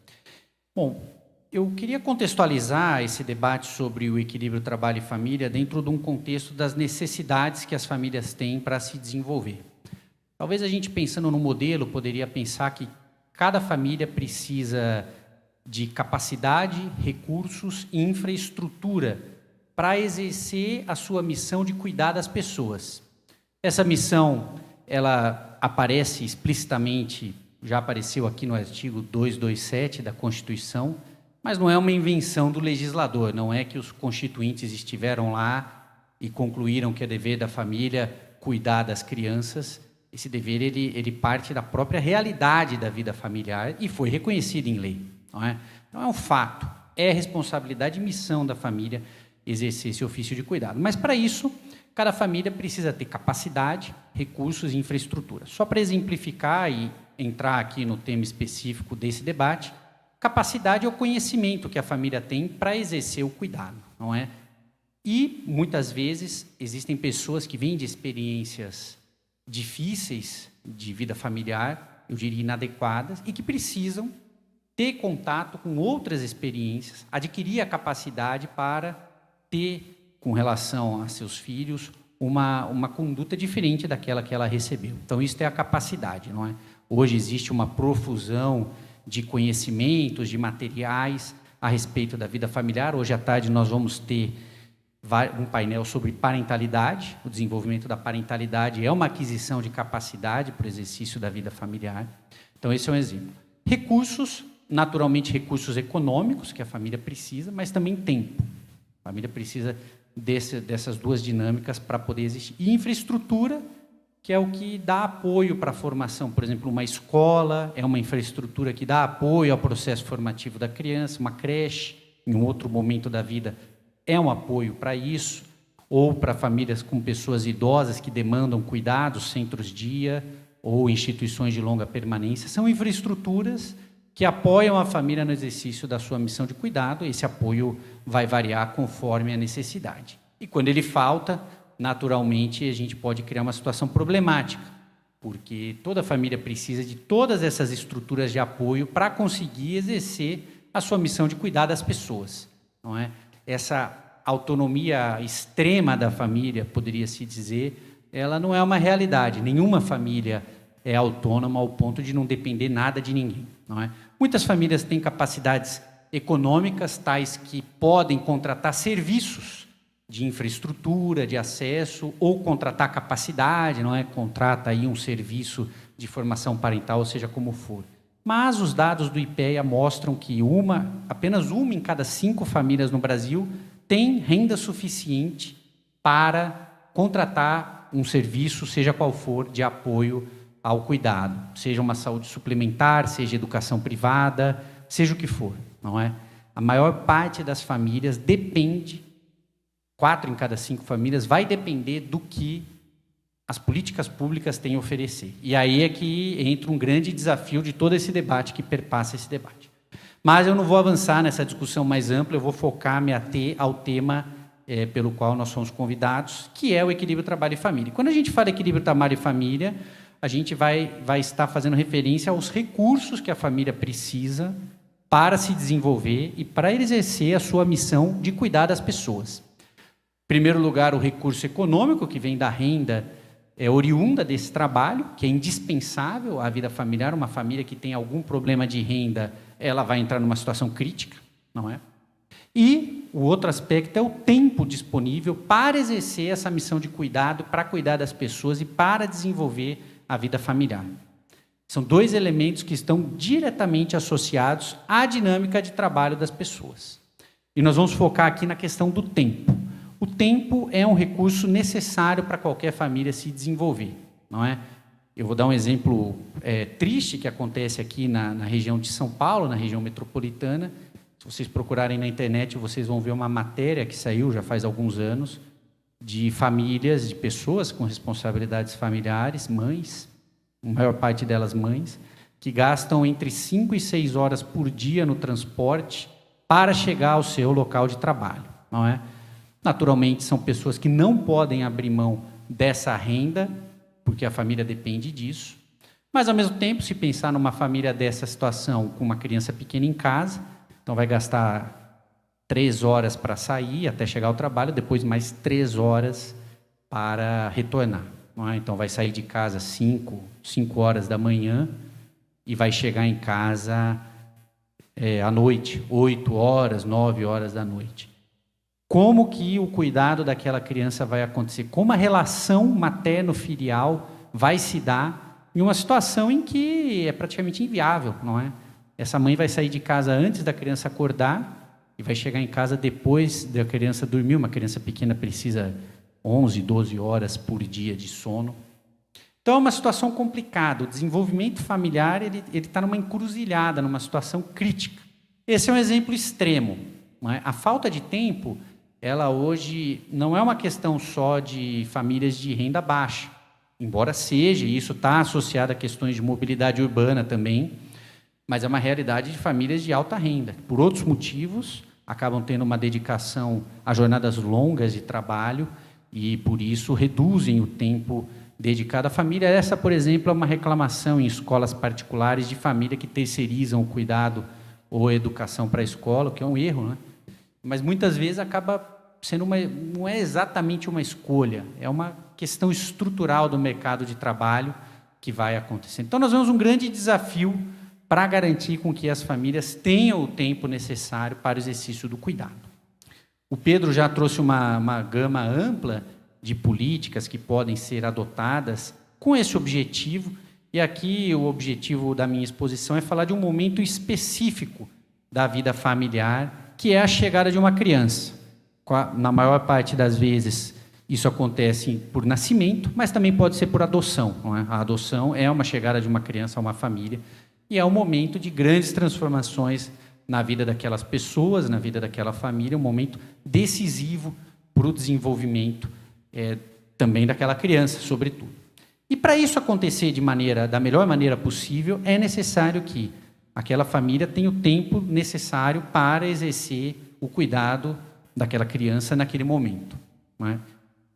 Speaker 3: Bom, eu queria contextualizar esse debate sobre o equilíbrio trabalho e família dentro de um contexto das necessidades que as famílias têm para se desenvolver. Talvez a gente, pensando no modelo, poderia pensar que cada família precisa de capacidade, recursos e infraestrutura para exercer a sua missão de cuidar das pessoas. Essa missão, ela aparece explicitamente, já apareceu aqui no artigo 227 da Constituição, mas não é uma invenção do legislador, não é que os constituintes estiveram lá e concluíram que é dever da família cuidar das crianças. Esse dever ele parte da própria realidade da vida familiar e foi reconhecido em lei, não é? Então é um fato, é responsabilidade e missão da família exercer esse ofício de cuidado. Mas para isso, cada família precisa ter capacidade, recursos e infraestrutura. Só para exemplificar e entrar aqui no tema específico desse debate, capacidade é o conhecimento que a família tem para exercer o cuidado, não é? E, muitas vezes, existem pessoas que vêm de experiências difíceis de vida familiar, eu diria inadequadas, e que precisam ter contato com outras experiências, adquirir a capacidade para ter, com relação a seus filhos, uma conduta diferente daquela que ela recebeu. Então, isso é a capacidade, não é? Hoje existe uma profusão de conhecimentos, de materiais a respeito da vida familiar. Hoje à tarde nós vamos ter um painel sobre parentalidade. O desenvolvimento da parentalidade é uma aquisição de capacidade para o exercício da vida familiar. Então, esse é um exemplo. Recursos, naturalmente recursos econômicos, que a família precisa, mas também tempo. A família precisa dessas duas dinâmicas para poder existir. E infraestrutura, que é o que dá apoio para a formação. Por exemplo, uma escola é uma infraestrutura que dá apoio ao processo formativo da criança, uma creche, em um outro momento da vida, é um apoio para isso, ou para famílias com pessoas idosas que demandam cuidados, centros-dia ou instituições de longa permanência. São infraestruturas que apoiam a família no exercício da sua missão de cuidado. Esse apoio vai variar conforme a necessidade. E quando ele falta, naturalmente, a gente pode criar uma situação problemática, porque toda família precisa de todas essas estruturas de apoio para conseguir exercer a sua missão de cuidar das pessoas, não é? Essa autonomia extrema da família, poderia-se dizer, ela não é uma realidade. Nenhuma família é autônoma ao ponto de não depender nada de ninguém, não é? Muitas famílias têm capacidades econômicas, tais que podem contratar serviços de infraestrutura, de acesso, ou contratar capacidade, não é? Contrata aí um serviço de formação parental, ou seja, como for. Mas os dados do IPEA mostram que apenas uma em cada 5 famílias no Brasil tem renda suficiente para contratar um serviço, seja qual for, de apoio ao cuidado, seja uma saúde suplementar, seja educação privada, seja o que for, não é? A maior parte das famílias depende, 4 em cada 5 famílias, vai depender do que as políticas públicas têm a oferecer. E aí é que entra um grande desafio de todo esse debate, que perpassa esse debate. Mas eu não vou avançar nessa discussão mais ampla, eu vou focar, me ater ao tema pelo qual nós somos convidados, que é o equilíbrio trabalho e família. Quando a gente fala equilíbrio trabalho e família, a gente vai estar fazendo referência aos recursos que a família precisa para se desenvolver e para exercer a sua missão de cuidar das pessoas. Em primeiro lugar, o recurso econômico, que vem da renda oriunda desse trabalho, que é indispensável à vida familiar. Uma família que tem algum problema de renda, ela vai entrar numa situação crítica, não é? E o outro aspecto é o tempo disponível para exercer essa missão de cuidado, para cuidar das pessoas e para desenvolver a vida familiar. São 2 elementos que estão diretamente associados à dinâmica de trabalho das pessoas. E nós vamos focar aqui na questão do tempo. O tempo é um recurso necessário para qualquer família se desenvolver, não é? Eu vou dar um exemplo triste que acontece aqui na região de São Paulo, na região metropolitana. Se vocês procurarem na internet, vocês vão ver uma matéria que saiu já faz alguns anos, de famílias, de pessoas com responsabilidades familiares, mães, a maior parte delas mães, que gastam entre 5 e 6 horas por dia no transporte para chegar ao seu local de trabalho, não é? Naturalmente, são pessoas que não podem abrir mão dessa renda, porque a família depende disso. Mas, ao mesmo tempo, se pensar numa família dessa situação, com uma criança pequena em casa, então vai gastar 3 horas para sair até chegar ao trabalho, depois mais 3 horas para retornar, não é? Então, vai sair de casa 5 horas da manhã e vai chegar em casa à noite, 8 horas, 9 horas da noite. Como que o cuidado daquela criança vai acontecer? Como a relação materno-filial vai se dar em uma situação em que é praticamente inviável, não é? Essa mãe vai sair de casa antes da criança acordar e vai chegar em casa depois da criança dormir. Uma criança pequena precisa 11, 12 horas por dia de sono. Então, é uma situação complicada. O desenvolvimento familiar ele está numa encruzilhada, numa situação crítica. Esse é um exemplo extremo, não é? A falta de tempo, ela hoje não é uma questão só de famílias de renda baixa, embora seja, e isso está associado a questões de mobilidade urbana também, mas é uma realidade de famílias de alta renda. Por outros motivos, acabam tendo uma dedicação a jornadas longas de trabalho e, por isso, reduzem o tempo dedicado à família. Essa, por exemplo, é uma reclamação em escolas particulares de família que terceirizam o cuidado ou a educação para a escola, o que é um erro, né? Mas muitas vezes acaba sendo não é exatamente uma escolha, é uma questão estrutural do mercado de trabalho que vai acontecer. Então, nós vemos um grande desafio para garantir com que as famílias tenham o tempo necessário para o exercício do cuidado. O Pedro já trouxe uma gama ampla de políticas que podem ser adotadas com esse objetivo, e aqui o objetivo da minha exposição é falar de um momento específico da vida familiar, que é a chegada de uma criança. Na maior parte das vezes, isso acontece por nascimento, mas também pode ser por adoção, não é? A adoção é uma chegada de uma criança a uma família e é um momento de grandes transformações na vida daquelas pessoas, na vida daquela família, um momento decisivo para o desenvolvimento também daquela criança, sobretudo. E para isso acontecer da melhor maneira possível, é necessário que aquela família tenha o tempo necessário para exercer o cuidado daquela criança naquele momento, não é?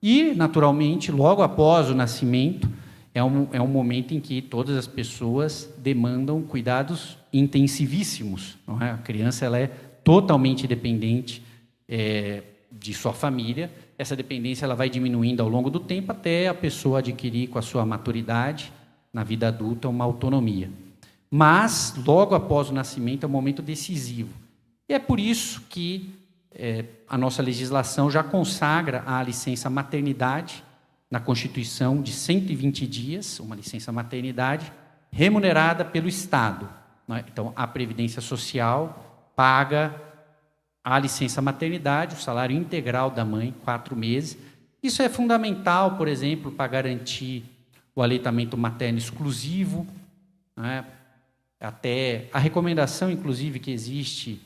Speaker 3: E, naturalmente, logo após o nascimento, é um momento em que todas as pessoas demandam cuidados intensivíssimos, não é? A criança ela é totalmente dependente de sua família. Essa dependência ela vai diminuindo ao longo do tempo até a pessoa adquirir, com a sua maturidade, na vida adulta, uma autonomia. Mas, logo após o nascimento, é um momento decisivo. E é por isso que a nossa legislação já consagra a licença maternidade na Constituição de 120 dias, uma licença maternidade remunerada pelo Estado, não é? Então, a Previdência Social paga a licença maternidade, o salário integral da mãe, 4 meses. Isso é fundamental, por exemplo, para garantir o aleitamento materno exclusivo, não é? Até a recomendação, inclusive, que existe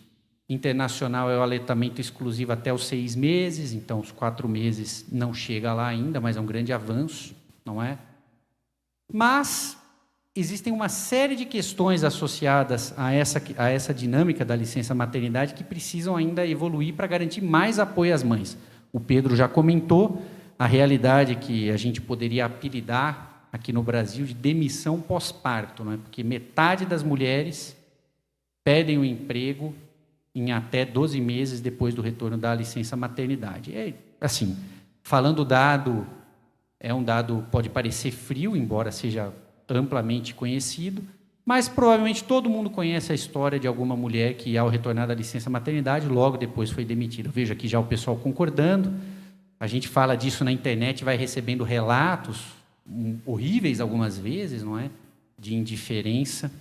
Speaker 3: internacional é o aleitamento exclusivo até os 6 meses, então os 4 meses não chega lá ainda, mas é um grande avanço, não é? Mas existem uma série de questões associadas a essa dinâmica da licença maternidade que precisam ainda evoluir para garantir mais apoio às mães. O Pedro já comentou a realidade que a gente poderia apelidar aqui no Brasil de demissão pós-parto, não é? Porque metade das mulheres perdem o emprego em até 12 meses depois do retorno da licença maternidade. Assim, falando o dado, é um dado pode parecer frio, embora seja amplamente conhecido, mas provavelmente todo mundo conhece a história de alguma mulher que, ao retornar da licença maternidade, logo depois foi demitida. Eu vejo aqui já o pessoal concordando, a gente fala disso na internet, vai recebendo relatos horríveis algumas vezes, não é? De indiferença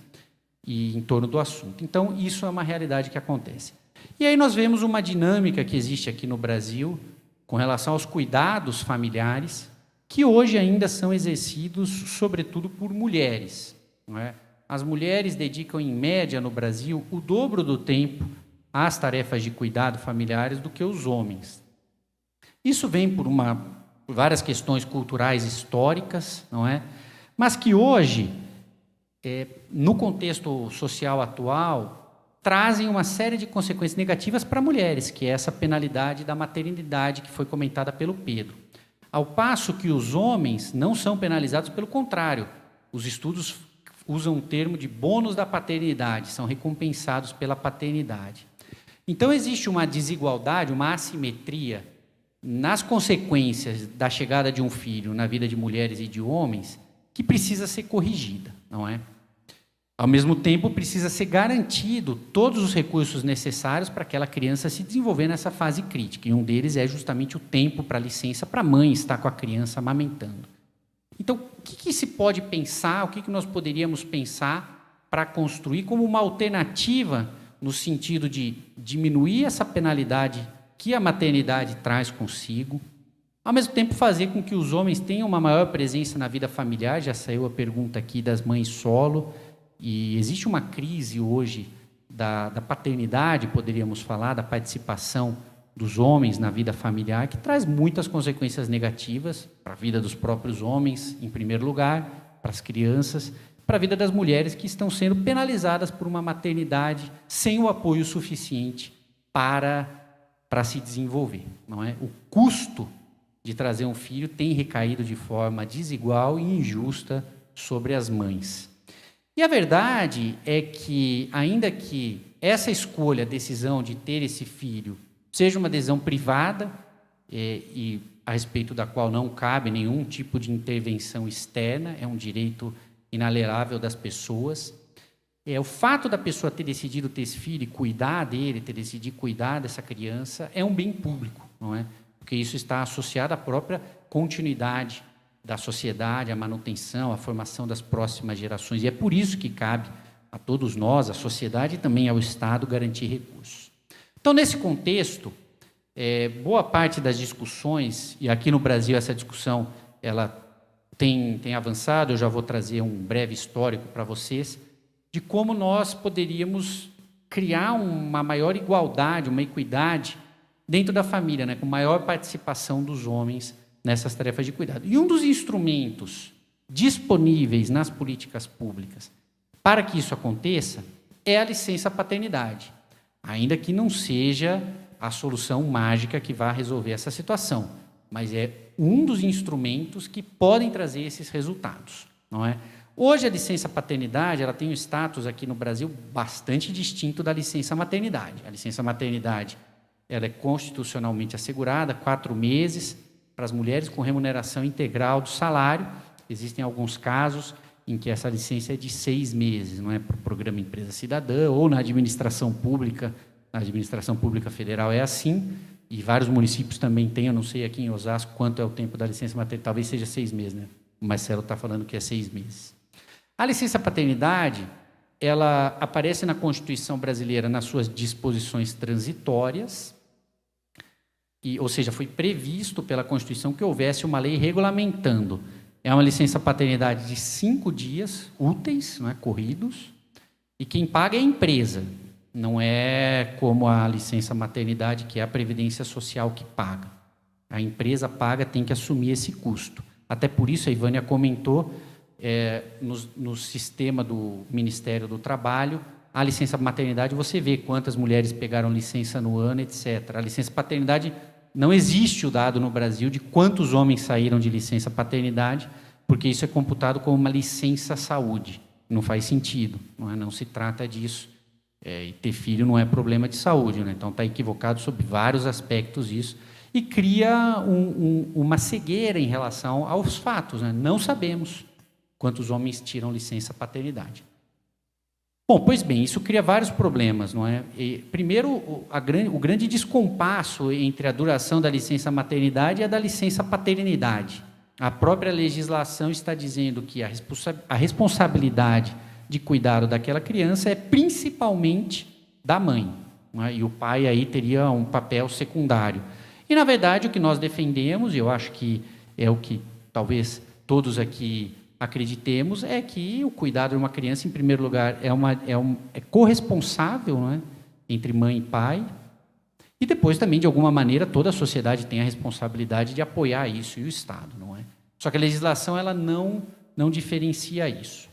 Speaker 3: e em torno do assunto. Então, isso é uma realidade que acontece. E aí nós vemos uma dinâmica que existe aqui no Brasil com relação aos cuidados familiares, que hoje ainda são exercidos, sobretudo, por mulheres, não é? As mulheres dedicam, em média, no Brasil, o dobro do tempo às tarefas de cuidado familiares do que os homens. Isso vem por várias questões culturais históricas, não é? Mas que hoje, no contexto social atual, trazem uma série de consequências negativas para mulheres, que é essa penalidade da maternidade que foi comentada pelo Pedro. Ao passo que os homens não são penalizados, pelo contrário, os estudos usam o termo de bônus da paternidade, são recompensados pela paternidade. Então existe uma desigualdade, uma assimetria nas consequências da chegada de um filho na vida de mulheres e de homens, que precisa ser corrigida, não é? Ao mesmo tempo, precisa ser garantido todos os recursos necessários para aquela criança se desenvolver nessa fase crítica, e um deles é justamente o tempo para a licença para a mãe estar com a criança amamentando. Então, o que se pode pensar, o que nós poderíamos pensar para construir como uma alternativa no sentido de diminuir essa penalidade que a maternidade traz consigo, ao mesmo tempo fazer com que os homens tenham uma maior presença na vida familiar? Já saiu a pergunta aqui das mães solo, e existe uma crise hoje da paternidade, poderíamos falar, da participação dos homens na vida familiar, que traz muitas consequências negativas para a vida dos próprios homens, em primeiro lugar, para as crianças, para a vida das mulheres que estão sendo penalizadas por uma maternidade sem o apoio suficiente para se desenvolver, não é? O custo de trazer um filho tem recaído de forma desigual e injusta sobre as mães. E a verdade é que, ainda que essa escolha, a decisão de ter esse filho, seja uma decisão privada, e a respeito da qual não cabe nenhum tipo de intervenção externa, é um direito inalienável das pessoas, o fato da pessoa ter decidido ter esse filho e cuidar dele, ter decidido cuidar dessa criança, é um bem público, não é? Porque isso está associado à própria continuidade da sociedade, à manutenção, à formação das próximas gerações. E é por isso que cabe a todos nós, à sociedade e também ao Estado, garantir recursos. Então, nesse contexto, boa parte das discussões, e aqui no Brasil essa discussão ela tem avançado, eu já vou trazer um breve histórico para vocês, de como nós poderíamos criar uma maior igualdade, uma equidade dentro da família, né, com maior participação dos homens nessas tarefas de cuidado. E um dos instrumentos disponíveis nas políticas públicas para que isso aconteça é a licença paternidade, ainda que não seja a solução mágica que vá resolver essa situação, mas é um dos instrumentos que podem trazer esses resultados, não é? Hoje a licença paternidade ela tem um status aqui no Brasil bastante distinto da licença maternidade. A licença maternidade ela é constitucionalmente assegurada, 4 meses, para as mulheres com remuneração integral do salário. Existem alguns casos em que essa licença é de 6 meses, não é? Para o programa Empresa Cidadã ou na administração pública federal é assim, e vários municípios também têm, eu não sei aqui em Osasco quanto é o tempo da licença maternidade, talvez seja 6 meses, né? O Marcelo está falando que é 6 meses. A licença paternidade, ela aparece na Constituição brasileira nas suas disposições transitórias, ou seja, foi previsto pela Constituição que houvesse uma lei regulamentando. É uma licença paternidade de 5 dias úteis, não é, corridos, e quem paga é a empresa, não é como a licença maternidade, que é a Previdência Social que paga. A empresa paga, tem que assumir esse custo. Até por isso, a Ivânia comentou, no sistema do Ministério do Trabalho, a licença maternidade, você vê quantas mulheres pegaram licença no ano, etc. A licença paternidade, não existe o dado no Brasil de quantos homens saíram de licença paternidade, porque isso é computado como uma licença saúde. Não faz sentido, não se trata disso. E ter filho não é problema de saúde, né? Então está equivocado sobre vários aspectos isso, e cria uma cegueira em relação aos fatos, né? Não sabemos quantos homens tiram licença paternidade. Bom, pois bem, isso cria vários problemas, não é? Primeiro, o grande descompasso entre a duração da licença maternidade e a da licença paternidade. A própria legislação está dizendo que a responsabilidade de cuidado daquela criança é principalmente da mãe, não é? E o pai aí teria um papel secundário. E, na verdade, o que nós defendemos, e eu acho que é o que talvez todos aqui acreditemos, é que o cuidado de uma criança, em primeiro lugar, é corresponsável, não é? Entre mãe e pai, e depois também, de alguma maneira, toda a sociedade tem a responsabilidade de apoiar isso, e o Estado, não é? Só que a legislação ela não diferencia isso.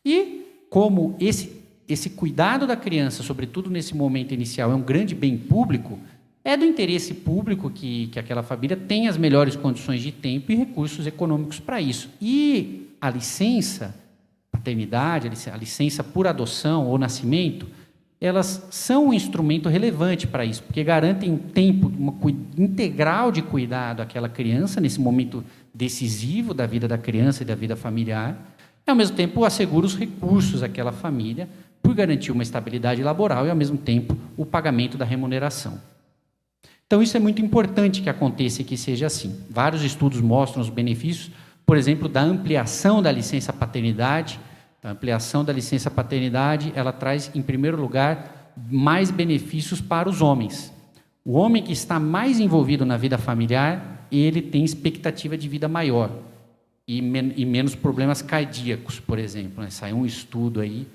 Speaker 3: E como esse cuidado da criança, sobretudo nesse momento inicial, é um grande bem público, é do interesse público que aquela família tenha as melhores condições de tempo e recursos econômicos para isso. E a licença paternidade, a licença por adoção ou nascimento, elas são um instrumento relevante para isso, porque garantem um tempo integral de cuidado àquela criança, nesse momento decisivo da vida da criança e da vida familiar, e, ao mesmo tempo, assegura os recursos àquela família, por garantir uma estabilidade laboral e, ao mesmo tempo, o pagamento da remuneração. Então, isso é muito importante que aconteça e que seja assim. Vários estudos mostram os benefícios, por exemplo, da ampliação da licença paternidade. A ampliação da licença paternidade, ela traz, em primeiro lugar, mais benefícios para os homens. O homem que está mais envolvido na vida familiar, ele tem expectativa de vida maior e menos problemas cardíacos, por exemplo, né? Saiu um estudo aí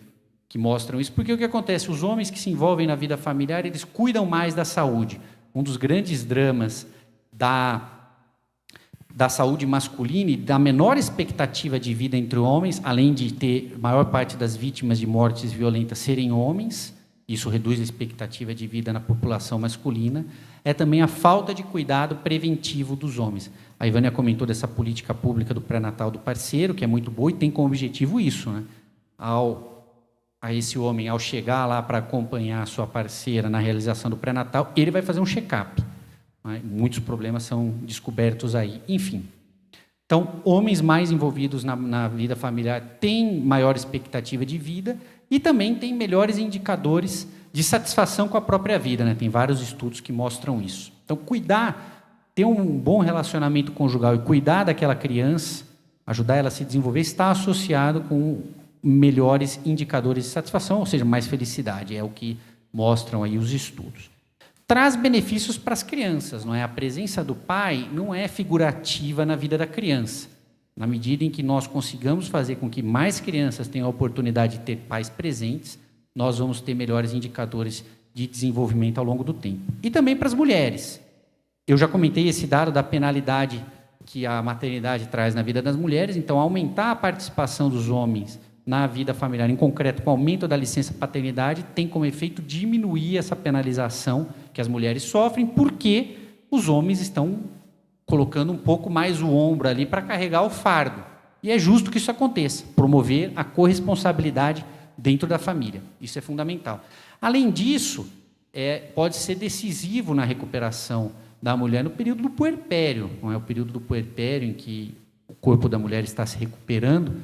Speaker 3: que mostra isso. Porque o que acontece? Os homens que se envolvem na vida familiar, eles cuidam mais da saúde. Um dos grandes dramas da saúde masculina e da menor expectativa de vida entre homens, além de ter a maior parte das vítimas de mortes violentas serem homens, isso reduz a expectativa de vida na população masculina, é também a falta de cuidado preventivo dos homens. A Ivânia comentou dessa política pública do pré-natal do parceiro, que é muito boa e tem como objetivo isso, né? A esse homem, ao chegar lá para acompanhar a sua parceira na realização do pré-natal, ele vai fazer um check-up. Né? Muitos problemas são descobertos aí. Enfim. Então, homens mais envolvidos na vida familiar têm maior expectativa de vida e também têm melhores indicadores de satisfação com a própria vida, né? Tem vários estudos que mostram isso. Então, ter um bom relacionamento conjugal e cuidar daquela criança, ajudar ela a se desenvolver, está associado com melhores indicadores de satisfação, ou seja, mais felicidade, é o que mostram aí os estudos. traz benefícios para as crianças, não é? A presença do pai não é figurativa na vida da criança. Na medida em que nós consigamos fazer com que mais crianças tenham a oportunidade de ter pais presentes, nós vamos ter melhores indicadores de desenvolvimento ao longo do tempo. E também para as mulheres. Eu já comentei esse dado da penalidade que a maternidade traz na vida das mulheres, então aumentar a participação dos homens na vida familiar, em concreto com o aumento da licença paternidade, tem como efeito diminuir essa penalização que as mulheres sofrem, porque os homens estão colocando um pouco mais o ombro ali para carregar o fardo. E é justo que isso aconteça, promover a corresponsabilidade dentro da família. Isso é fundamental. Além disso, pode ser decisivo na recuperação da mulher no período do puerpério, não é o período do puerpério em que o corpo da mulher está se recuperando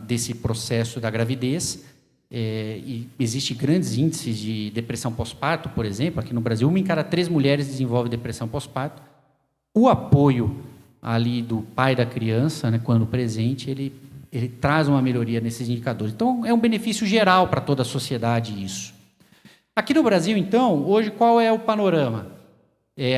Speaker 3: desse processo da gravidez, e existem grandes índices de depressão pós-parto, por exemplo, aqui no Brasil, 1 em cada 3 mulheres desenvolve depressão pós-parto. O apoio ali do pai da criança, né, quando presente, ele traz uma melhoria nesses indicadores. Então, é um benefício geral para toda a sociedade isso. Aqui no Brasil, então, hoje, qual é o panorama?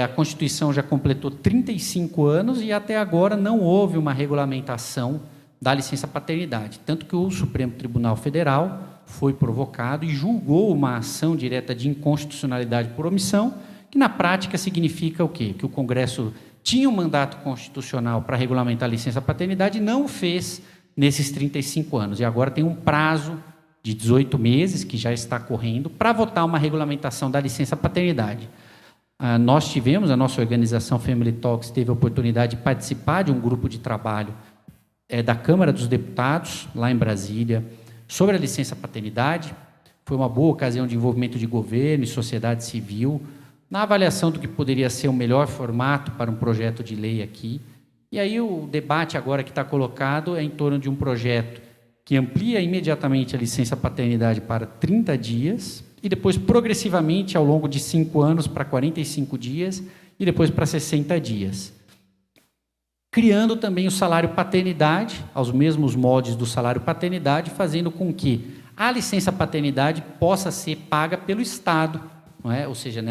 Speaker 3: A Constituição já completou 35 anos e até agora não houve uma regulamentação da licença paternidade. Tanto que o Supremo Tribunal Federal foi provocado e julgou uma ação direta de inconstitucionalidade por omissão, que na prática significa o quê? Que o Congresso tinha um mandato constitucional para regulamentar a licença paternidade e não o fez nesses 35 anos. E agora tem um prazo de 18 meses, que já está correndo, para votar uma regulamentação da licença paternidade. Nós tivemos, a nossa organização Family Talks teve a oportunidade de participar de um grupo de trabalho da Câmara dos Deputados, lá em Brasília, sobre a licença paternidade. Foi uma boa ocasião de envolvimento de governo e sociedade civil, na avaliação do que poderia ser o melhor formato para um projeto de lei aqui. E aí o debate agora que está colocado é em torno de um projeto que amplia imediatamente a licença paternidade para 30 dias e depois progressivamente ao longo de 5 anos para 45 dias e depois para 60 dias. Criando também o salário paternidade, aos mesmos moldes do salário paternidade, fazendo com que a licença paternidade possa ser paga pelo Estado, não é? Ou seja,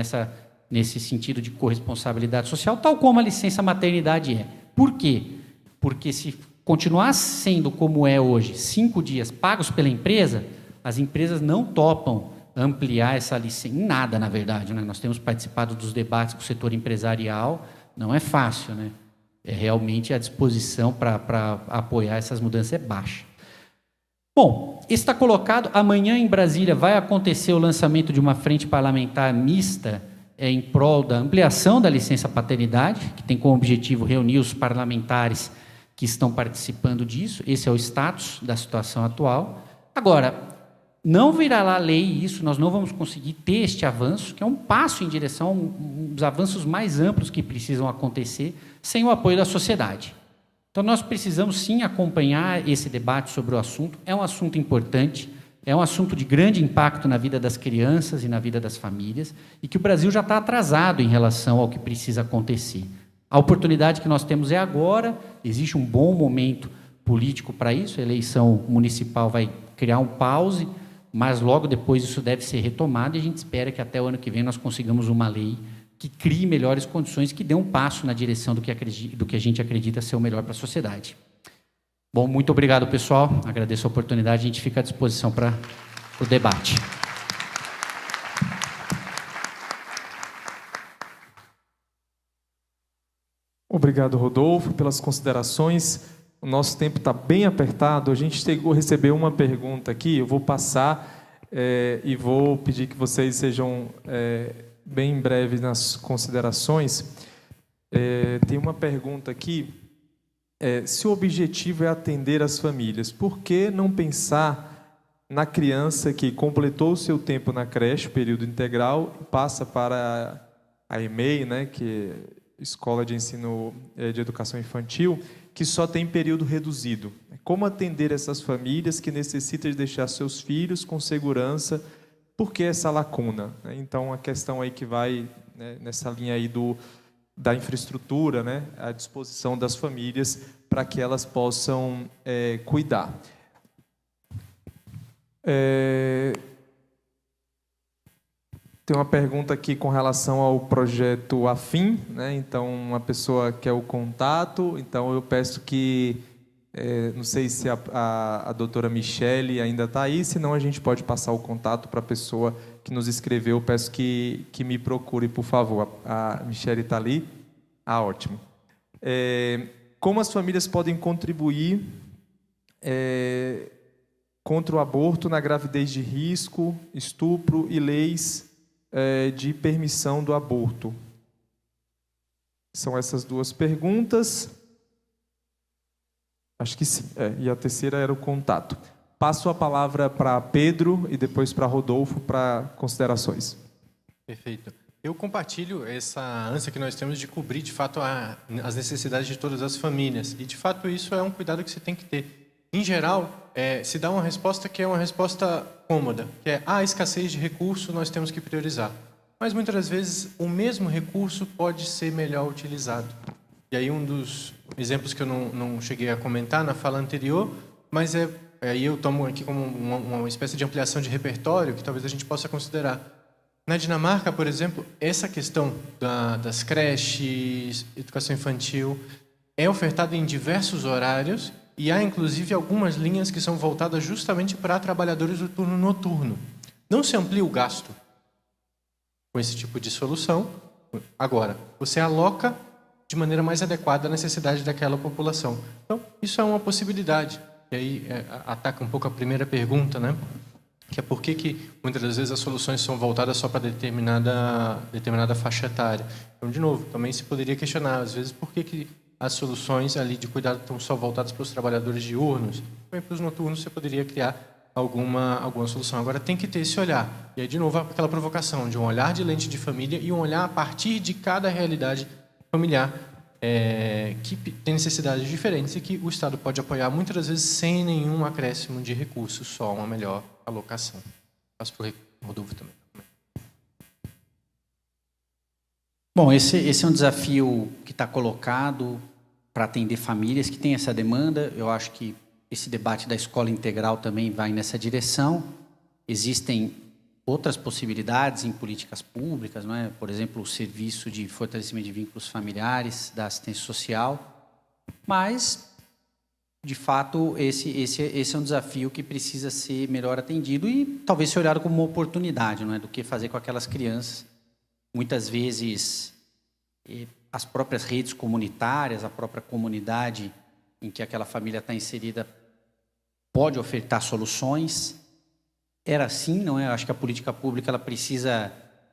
Speaker 3: nesse sentido de corresponsabilidade social, tal como a licença maternidade é. Por quê? Porque se continuar sendo como é hoje, 5 dias pagos pela empresa, as empresas não topam ampliar essa licença, em nada, na verdade, né? Nós temos participado dos debates com o setor empresarial, não é fácil, né? Realmente a disposição para apoiar essas mudanças é baixa. Bom, está colocado, amanhã em Brasília vai acontecer o lançamento de uma frente parlamentar mista em prol da ampliação da licença paternidade, que tem como objetivo reunir os parlamentares que estão participando disso. Esse é o status da situação atual. Agora, não virá lá lei isso, nós não vamos conseguir ter este avanço, que é um passo em direção a um dos avanços mais amplos que precisam acontecer, sem o apoio da sociedade. Então, nós precisamos, sim, acompanhar esse debate sobre o assunto. É um assunto importante, é um assunto de grande impacto na vida das crianças e na vida das famílias, e que o Brasil já está atrasado em relação ao que precisa acontecer. A oportunidade que nós temos é agora, existe um bom momento político para isso, a eleição municipal vai criar um pause, mas logo depois isso deve ser retomado e a gente espera que até o ano que vem nós consigamos uma lei que crie melhores condições, que dê um passo na direção do que a gente acredita ser o melhor para a sociedade. Bom, muito obrigado, pessoal. Agradeço a oportunidade, a gente fica à disposição para o debate.
Speaker 1: Obrigado, Rodolfo, pelas considerações. O nosso tempo está bem apertado. A gente chegou a receber uma pergunta aqui, eu vou passar e vou pedir que vocês sejam bem breves nas considerações. Tem uma pergunta aqui. Se o objetivo é atender as famílias, por que não pensar na criança que completou o seu tempo na creche, período integral, e passa para a EMEI, né, que é Escola de Ensino de Educação Infantil, que só tem período reduzido? Como atender essas famílias que necessitam de deixar seus filhos com segurança? Por que essa lacuna? Então, a questão aí que vai, né, nessa linha aí da infraestrutura, né, à disposição das famílias para que elas possam cuidar. Tem uma pergunta aqui com relação ao projeto Afim, né? Então, uma pessoa quer o contato, então eu peço que, não sei se a doutora Michele ainda está aí, senão a gente pode passar o contato para a pessoa que nos escreveu, peço que me procure, por favor. A Michele está ali? Ah, ótimo. Como as famílias podem contribuir contra o aborto na gravidez de risco, estupro e leis de permissão do aborto? São essas duas perguntas. Acho que sim. E a terceira era o contato. Passo a palavra para Pedro e depois para Rodolfo para considerações.
Speaker 2: Perfeito. Eu compartilho essa ânsia que nós temos de cobrir, de fato, as necessidades de todas as famílias. E, de fato, isso é um cuidado que você tem que ter. Em geral, se dá uma resposta que é uma resposta cômoda, que é a escassez de recurso, nós temos que priorizar. Mas, muitas das vezes, o mesmo recurso pode ser melhor utilizado. E aí, um dos exemplos que eu não cheguei a comentar na fala anterior, mas aí eu tomo aqui como uma espécie de ampliação de repertório que talvez a gente possa considerar. Na Dinamarca, por exemplo, essa questão das creches, educação infantil, é ofertada em diversos horários e há, inclusive, algumas linhas que são voltadas justamente para trabalhadores do turno noturno. Não se amplia o gasto com esse tipo de solução. Agora, você aloca de maneira mais adequada à necessidade daquela população. Então, isso é uma possibilidade. E aí ataca um pouco a primeira pergunta, né? Que é por que muitas das vezes as soluções são voltadas só para determinada faixa etária. Então, de novo, também se poderia questionar, às vezes, por que as soluções ali de cuidado estão só voltadas para os trabalhadores diurnos? Também para os noturnos você poderia criar alguma solução. Agora, tem que ter esse olhar. E aí, de novo, aquela provocação de um olhar de lente de família e um olhar a partir de cada realidade familiar que tem necessidades diferentes e que o Estado pode apoiar, muitas das vezes, sem nenhum acréscimo de recursos, só uma melhor alocação. Passo para o Rodolfo também.
Speaker 3: Bom, esse é um desafio que está colocado para atender famílias que têm essa demanda. Eu acho que esse debate da escola integral também vai nessa direção. Existem outras possibilidades em políticas públicas, não é? Por exemplo, o serviço de fortalecimento de vínculos familiares, da assistência social, mas, de fato, esse é um desafio que precisa ser melhor atendido e talvez ser olhado como uma oportunidade, não é? Do que fazer com aquelas crianças. Muitas vezes, as próprias redes comunitárias, a própria comunidade em que aquela família está inserida pode ofertar soluções. Era assim, não é? Eu acho que a política pública ela precisa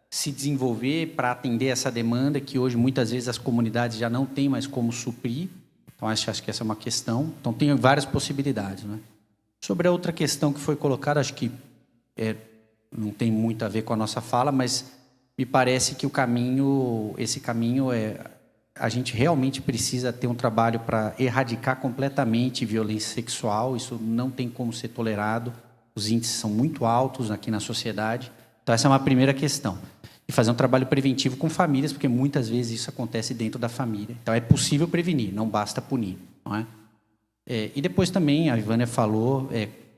Speaker 3: se desenvolver para atender essa demanda que hoje muitas vezes as comunidades já não têm mais como suprir. Então acho que essa é uma questão. Então tem várias possibilidades, não é? Sobre a outra questão que foi colocada, acho que não tem muito a ver com a nossa fala, mas me parece que esse caminho a gente realmente precisa ter um trabalho para erradicar completamente violência sexual. Isso não tem como ser tolerado. Os índices são muito altos aqui na sociedade. Então, essa é uma primeira questão. E fazer um trabalho preventivo com famílias, porque muitas vezes isso acontece dentro da família. Então, é possível prevenir, não basta punir. Não é? E depois também, a Ivânia falou,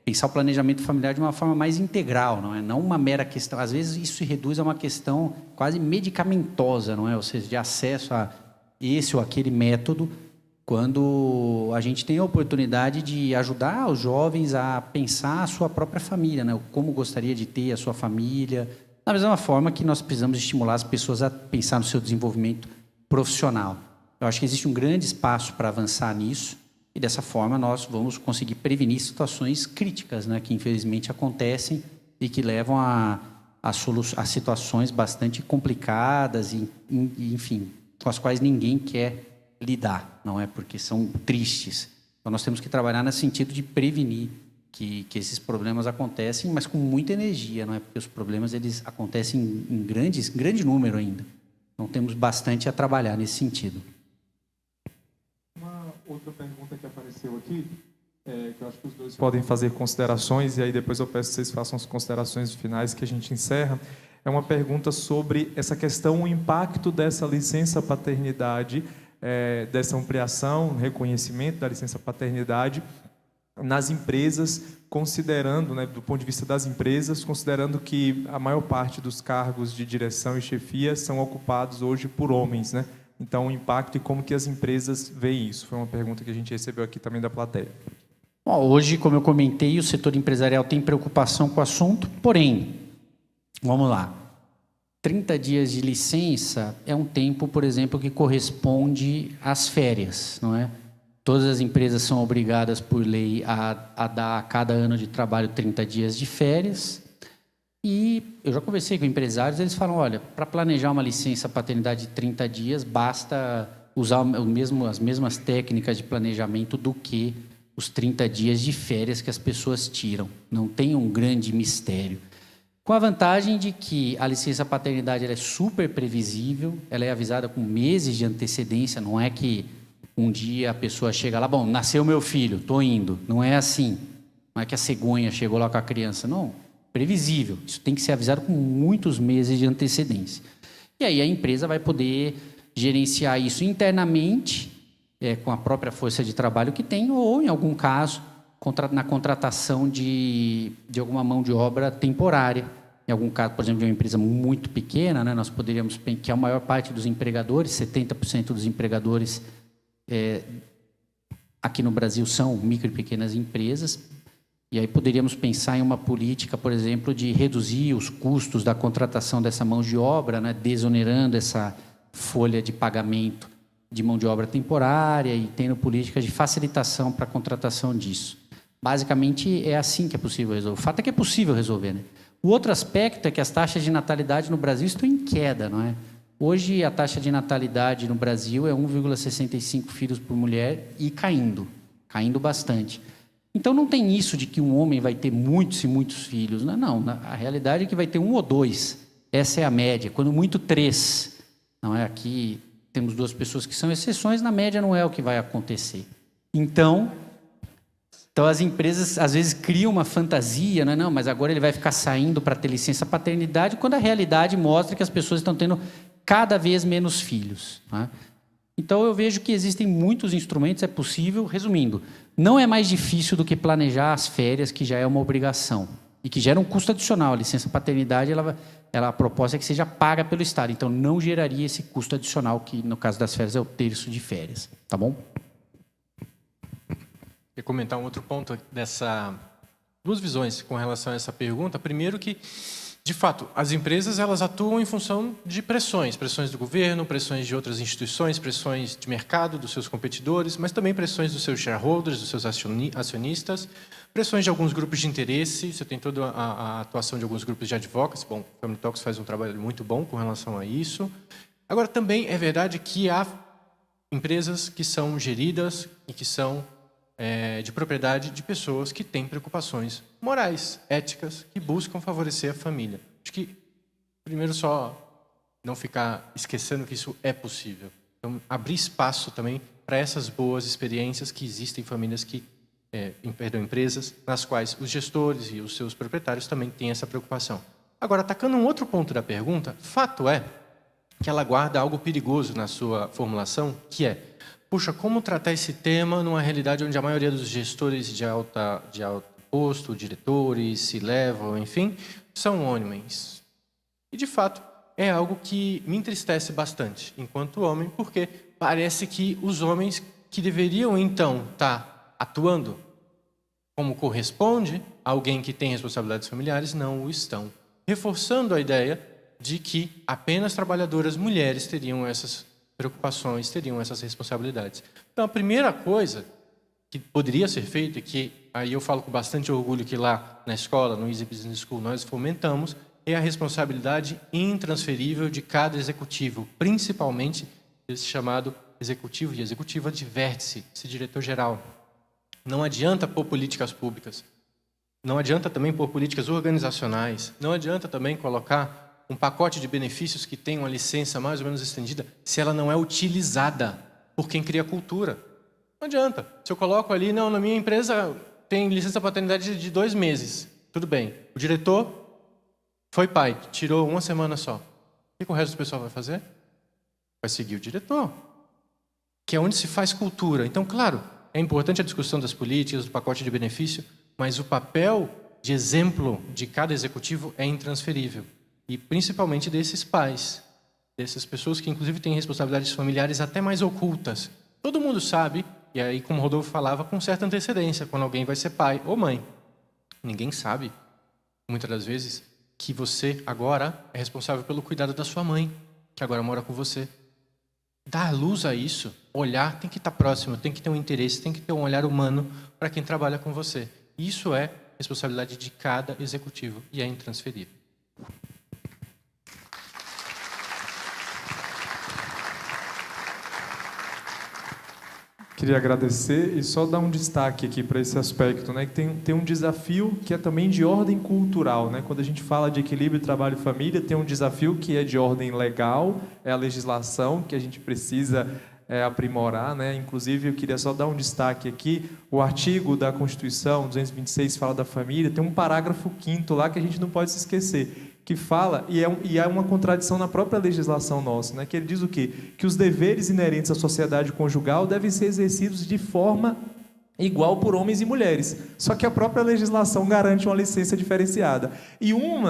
Speaker 3: pensar o planejamento familiar de uma forma mais integral, não é? Não uma mera questão. Às vezes, isso se reduz a uma questão quase medicamentosa, não é? Ou seja, de acesso a esse ou aquele método, quando a gente tem a oportunidade de ajudar os jovens a pensar a sua própria família, né? Como gostaria de ter a sua família, da mesma forma que nós precisamos estimular as pessoas a pensar no seu desenvolvimento profissional. Eu acho que existe um grande espaço para avançar nisso e dessa forma nós vamos conseguir prevenir situações críticas, né? Que infelizmente acontecem e que levam a situações bastante complicadas e, enfim, com as quais ninguém quer lidar, não é? Porque são tristes. Então, nós temos que trabalhar no sentido de prevenir que esses problemas acontecem, mas com muita energia, não é? Porque os problemas eles acontecem em grande número ainda. Então, temos bastante a trabalhar nesse sentido.
Speaker 1: Uma outra pergunta que apareceu aqui, que eu acho que os dois podem fazer considerações, e aí depois eu peço que vocês façam as considerações finais que a gente encerra. É uma pergunta sobre essa questão, o impacto dessa licença paternidade, dessa ampliação, reconhecimento da licença paternidade nas empresas, considerando, né, do ponto de vista das empresas, considerando que a maior parte dos cargos de direção e chefia são ocupados hoje por homens, né? Então, o impacto e como que as empresas veem isso? Foi uma pergunta que a gente recebeu aqui também da plateia.
Speaker 3: Bom, hoje, como eu comentei, o setor empresarial tem preocupação com o assunto, porém, vamos lá, 30 dias de licença é um tempo, por exemplo, que corresponde às férias, não é? Todas as empresas são obrigadas por lei a dar a cada ano de trabalho 30 dias de férias. E eu já conversei com empresários, eles falam, olha, para planejar uma licença paternidade de 30 dias, basta usar as mesmas técnicas de planejamento do que os 30 dias de férias que as pessoas tiram. Não tem um grande mistério. Com a vantagem de que a licença paternidade ela é super previsível, ela é avisada com meses de antecedência, não é que um dia a pessoa chega lá, bom, nasceu meu filho, estou indo. Não é assim. Não é que a cegonha chegou lá com a criança. Não, previsível. Isso tem que ser avisado com muitos meses de antecedência. E aí a empresa vai poder gerenciar isso internamente, com a própria força de trabalho que tem, ou, em algum caso, na contratação de alguma mão de obra temporária. Em algum caso, por exemplo, de uma empresa muito pequena, né, nós poderíamos pensar que a maior parte dos empregadores, 70% dos empregadores aqui no Brasil são micro e pequenas empresas, e aí poderíamos pensar em uma política, por exemplo, de reduzir os custos da contratação dessa mão de obra, né, desonerando essa folha de pagamento de mão de obra temporária e tendo políticas de facilitação para a contratação disso. Basicamente, é assim que é possível resolver. O fato é que é possível resolver, né? O outro aspecto é que as taxas de natalidade no Brasil estão em queda, não é? Hoje, a taxa de natalidade no Brasil é 1,65 filhos por mulher e caindo bastante. Então, não tem isso de que um homem vai ter muitos e muitos filhos. Não, a realidade é que vai ter 1 ou 2. Essa é a média. Quando muito, 3. Não é? Aqui temos 2 pessoas que são exceções, na média não é o que vai acontecer. Então as empresas às vezes criam uma fantasia, não, mas agora ele vai ficar saindo para ter licença paternidade, quando a realidade mostra que as pessoas estão tendo cada vez menos filhos. Né? Então eu vejo que existem muitos instrumentos, é possível, resumindo, não é mais difícil do que planejar as férias, que já é uma obrigação, e que gera um custo adicional. A licença paternidade, a proposta é que seja paga pelo Estado, então não geraria esse custo adicional, que no caso das férias é o terço de férias. Tá bom?
Speaker 2: Queria comentar um outro ponto duas visões com relação a essa pergunta. Primeiro que, de fato, as empresas elas atuam em função de pressões do governo, pressões de outras instituições, pressões de mercado dos seus competidores, mas também pressões dos seus shareholders, dos seus acionistas, pressões de alguns grupos de interesse. Você tem toda a atuação de alguns grupos de advocacy. Bom, o Family Talks faz um trabalho muito bom com relação a isso. Agora, também é verdade que há empresas que são geridas e que são de propriedade de pessoas que têm preocupações morais, éticas, que buscam favorecer a família. Acho que, primeiro, só não ficar esquecendo que isso é possível. Então, abrir espaço também para essas boas experiências que existem em famílias empresas, nas quais os gestores e os seus proprietários também têm essa preocupação. Agora, atacando um outro ponto da pergunta, fato é que ela guarda algo perigoso na sua formulação, que é: puxa, como tratar esse tema numa realidade onde a maioria dos gestores de alto posto, diretores, C-level, enfim, são homens? E, de fato, é algo que me entristece bastante, enquanto homem, porque parece que os homens que deveriam, então, estar atuando como corresponde a alguém que tem responsabilidades familiares, não o estão. Reforçando a ideia de que apenas trabalhadoras mulheres teriam essas preocupações, teriam essas responsabilidades. Então, a primeira coisa que poderia ser feita, e que aí eu falo com bastante orgulho que lá na escola, no Easy Business School, nós fomentamos, é a responsabilidade intransferível de cada executivo, principalmente esse chamado executivo e executiva de vértice, esse diretor-geral. Não adianta pôr políticas públicas, não adianta também pôr políticas organizacionais, não adianta também colocar um pacote de benefícios que tem uma licença mais ou menos estendida, se ela não é utilizada por quem cria cultura. Não adianta. Se eu coloco ali, não, na minha empresa tem licença paternidade de 2 meses. Tudo bem. O diretor foi pai, tirou 1 semana só. O que o resto do pessoal vai fazer? Vai seguir o diretor, que é onde se faz cultura. Então, claro, é importante a discussão das políticas, do pacote de benefício, mas o papel de exemplo de cada executivo é intransferível. E principalmente desses pais, dessas pessoas que inclusive têm responsabilidades familiares até mais ocultas. Todo mundo sabe, e aí como o Rodolfo falava, com certa antecedência, quando alguém vai ser pai ou mãe. Ninguém sabe, muitas das vezes, que você agora é responsável pelo cuidado da sua mãe, que agora mora com você. Dar luz a isso, olhar, tem que estar próximo, tem que ter um interesse, tem que ter um olhar humano para quem trabalha com você. Isso é responsabilidade de cada executivo e é intransferível.
Speaker 1: Queria agradecer e só dar um destaque aqui para esse aspecto, né? Que tem um desafio que é também de ordem cultural, né? Quando a gente fala de equilíbrio trabalho e família, tem um desafio que é de ordem legal, é a legislação que a gente precisa aprimorar, né? Inclusive, eu queria só dar um destaque aqui, o artigo da Constituição 226 fala da família, tem um parágrafo 5º lá que a gente não pode se esquecer, que fala, e é uma contradição na própria legislação nossa, né? Que ele diz o quê? Que os deveres inerentes à sociedade conjugal devem ser exercidos de forma igual por homens e mulheres. Só que a própria legislação garante uma licença diferenciada. E um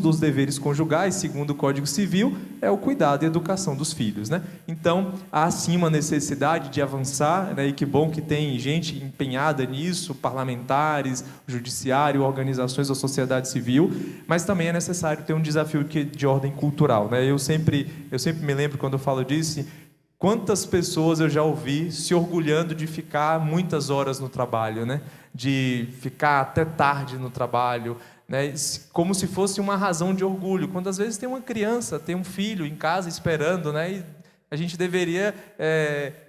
Speaker 1: dos deveres conjugais, segundo o Código Civil, é o cuidado e educação dos filhos, né? Então, há sim uma necessidade de avançar, né? E que bom que tem gente empenhada nisso, parlamentares, judiciário, organizações da sociedade civil, mas também é necessário ter um desafio de ordem cultural, né? Eu sempre me lembro, quando eu falo disso, quantas pessoas eu já ouvi se orgulhando de ficar muitas horas no trabalho, né? De ficar até tarde no trabalho, né? Como se fosse uma razão de orgulho, quando às vezes tem uma criança, tem um filho em casa esperando, né? E a gente deveria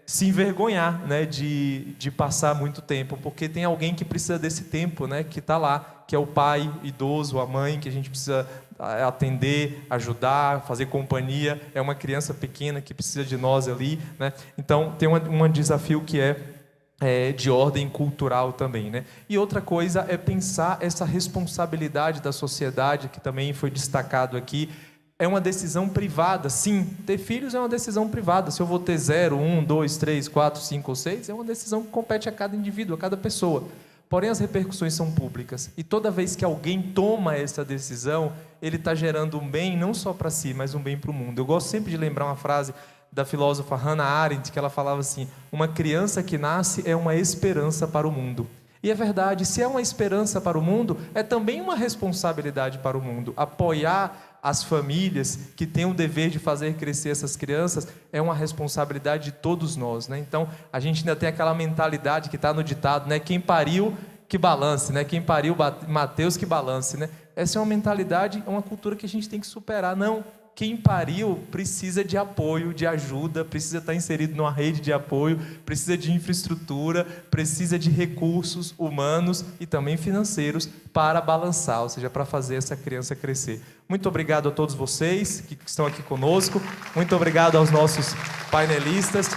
Speaker 1: se envergonhar, né? De passar muito tempo, porque tem alguém que precisa desse tempo, né? Que está lá, que é o pai idoso, a mãe, que a gente precisa atender, ajudar, fazer companhia. É uma criança pequena que precisa de nós ali, né? Então, tem um desafio que é de ordem cultural também, né? E outra coisa é pensar essa responsabilidade da sociedade, que também foi destacado aqui. É uma decisão privada, sim. Ter filhos é uma decisão privada. Se eu vou ter 0, 1, 2, 3, 4, 5 ou 6, é uma decisão que compete a cada indivíduo, a cada pessoa. Porém, as repercussões são públicas. E toda vez que alguém toma essa decisão, ele está gerando um bem não só para si, mas um bem para o mundo. Eu gosto sempre de lembrar uma frase da filósofa Hannah Arendt, que ela falava assim: uma criança que nasce é uma esperança para o mundo. E é verdade, se é uma esperança para o mundo, é também uma responsabilidade para o mundo. Apoiar as famílias que têm o dever de fazer crescer essas crianças é uma responsabilidade de todos nós, né? Então, a gente ainda tem aquela mentalidade que está no ditado, né? Quem pariu, que balance, né? Quem pariu, Mateus, que balance, né? Essa é uma mentalidade, é uma cultura que a gente tem que superar. Não, quem pariu precisa de apoio, de ajuda, precisa estar inserido numa rede de apoio, precisa de infraestrutura, precisa de recursos humanos e também financeiros para balançar, ou seja, para fazer essa criança crescer. Muito obrigado a todos vocês que estão aqui conosco, muito obrigado aos nossos painelistas.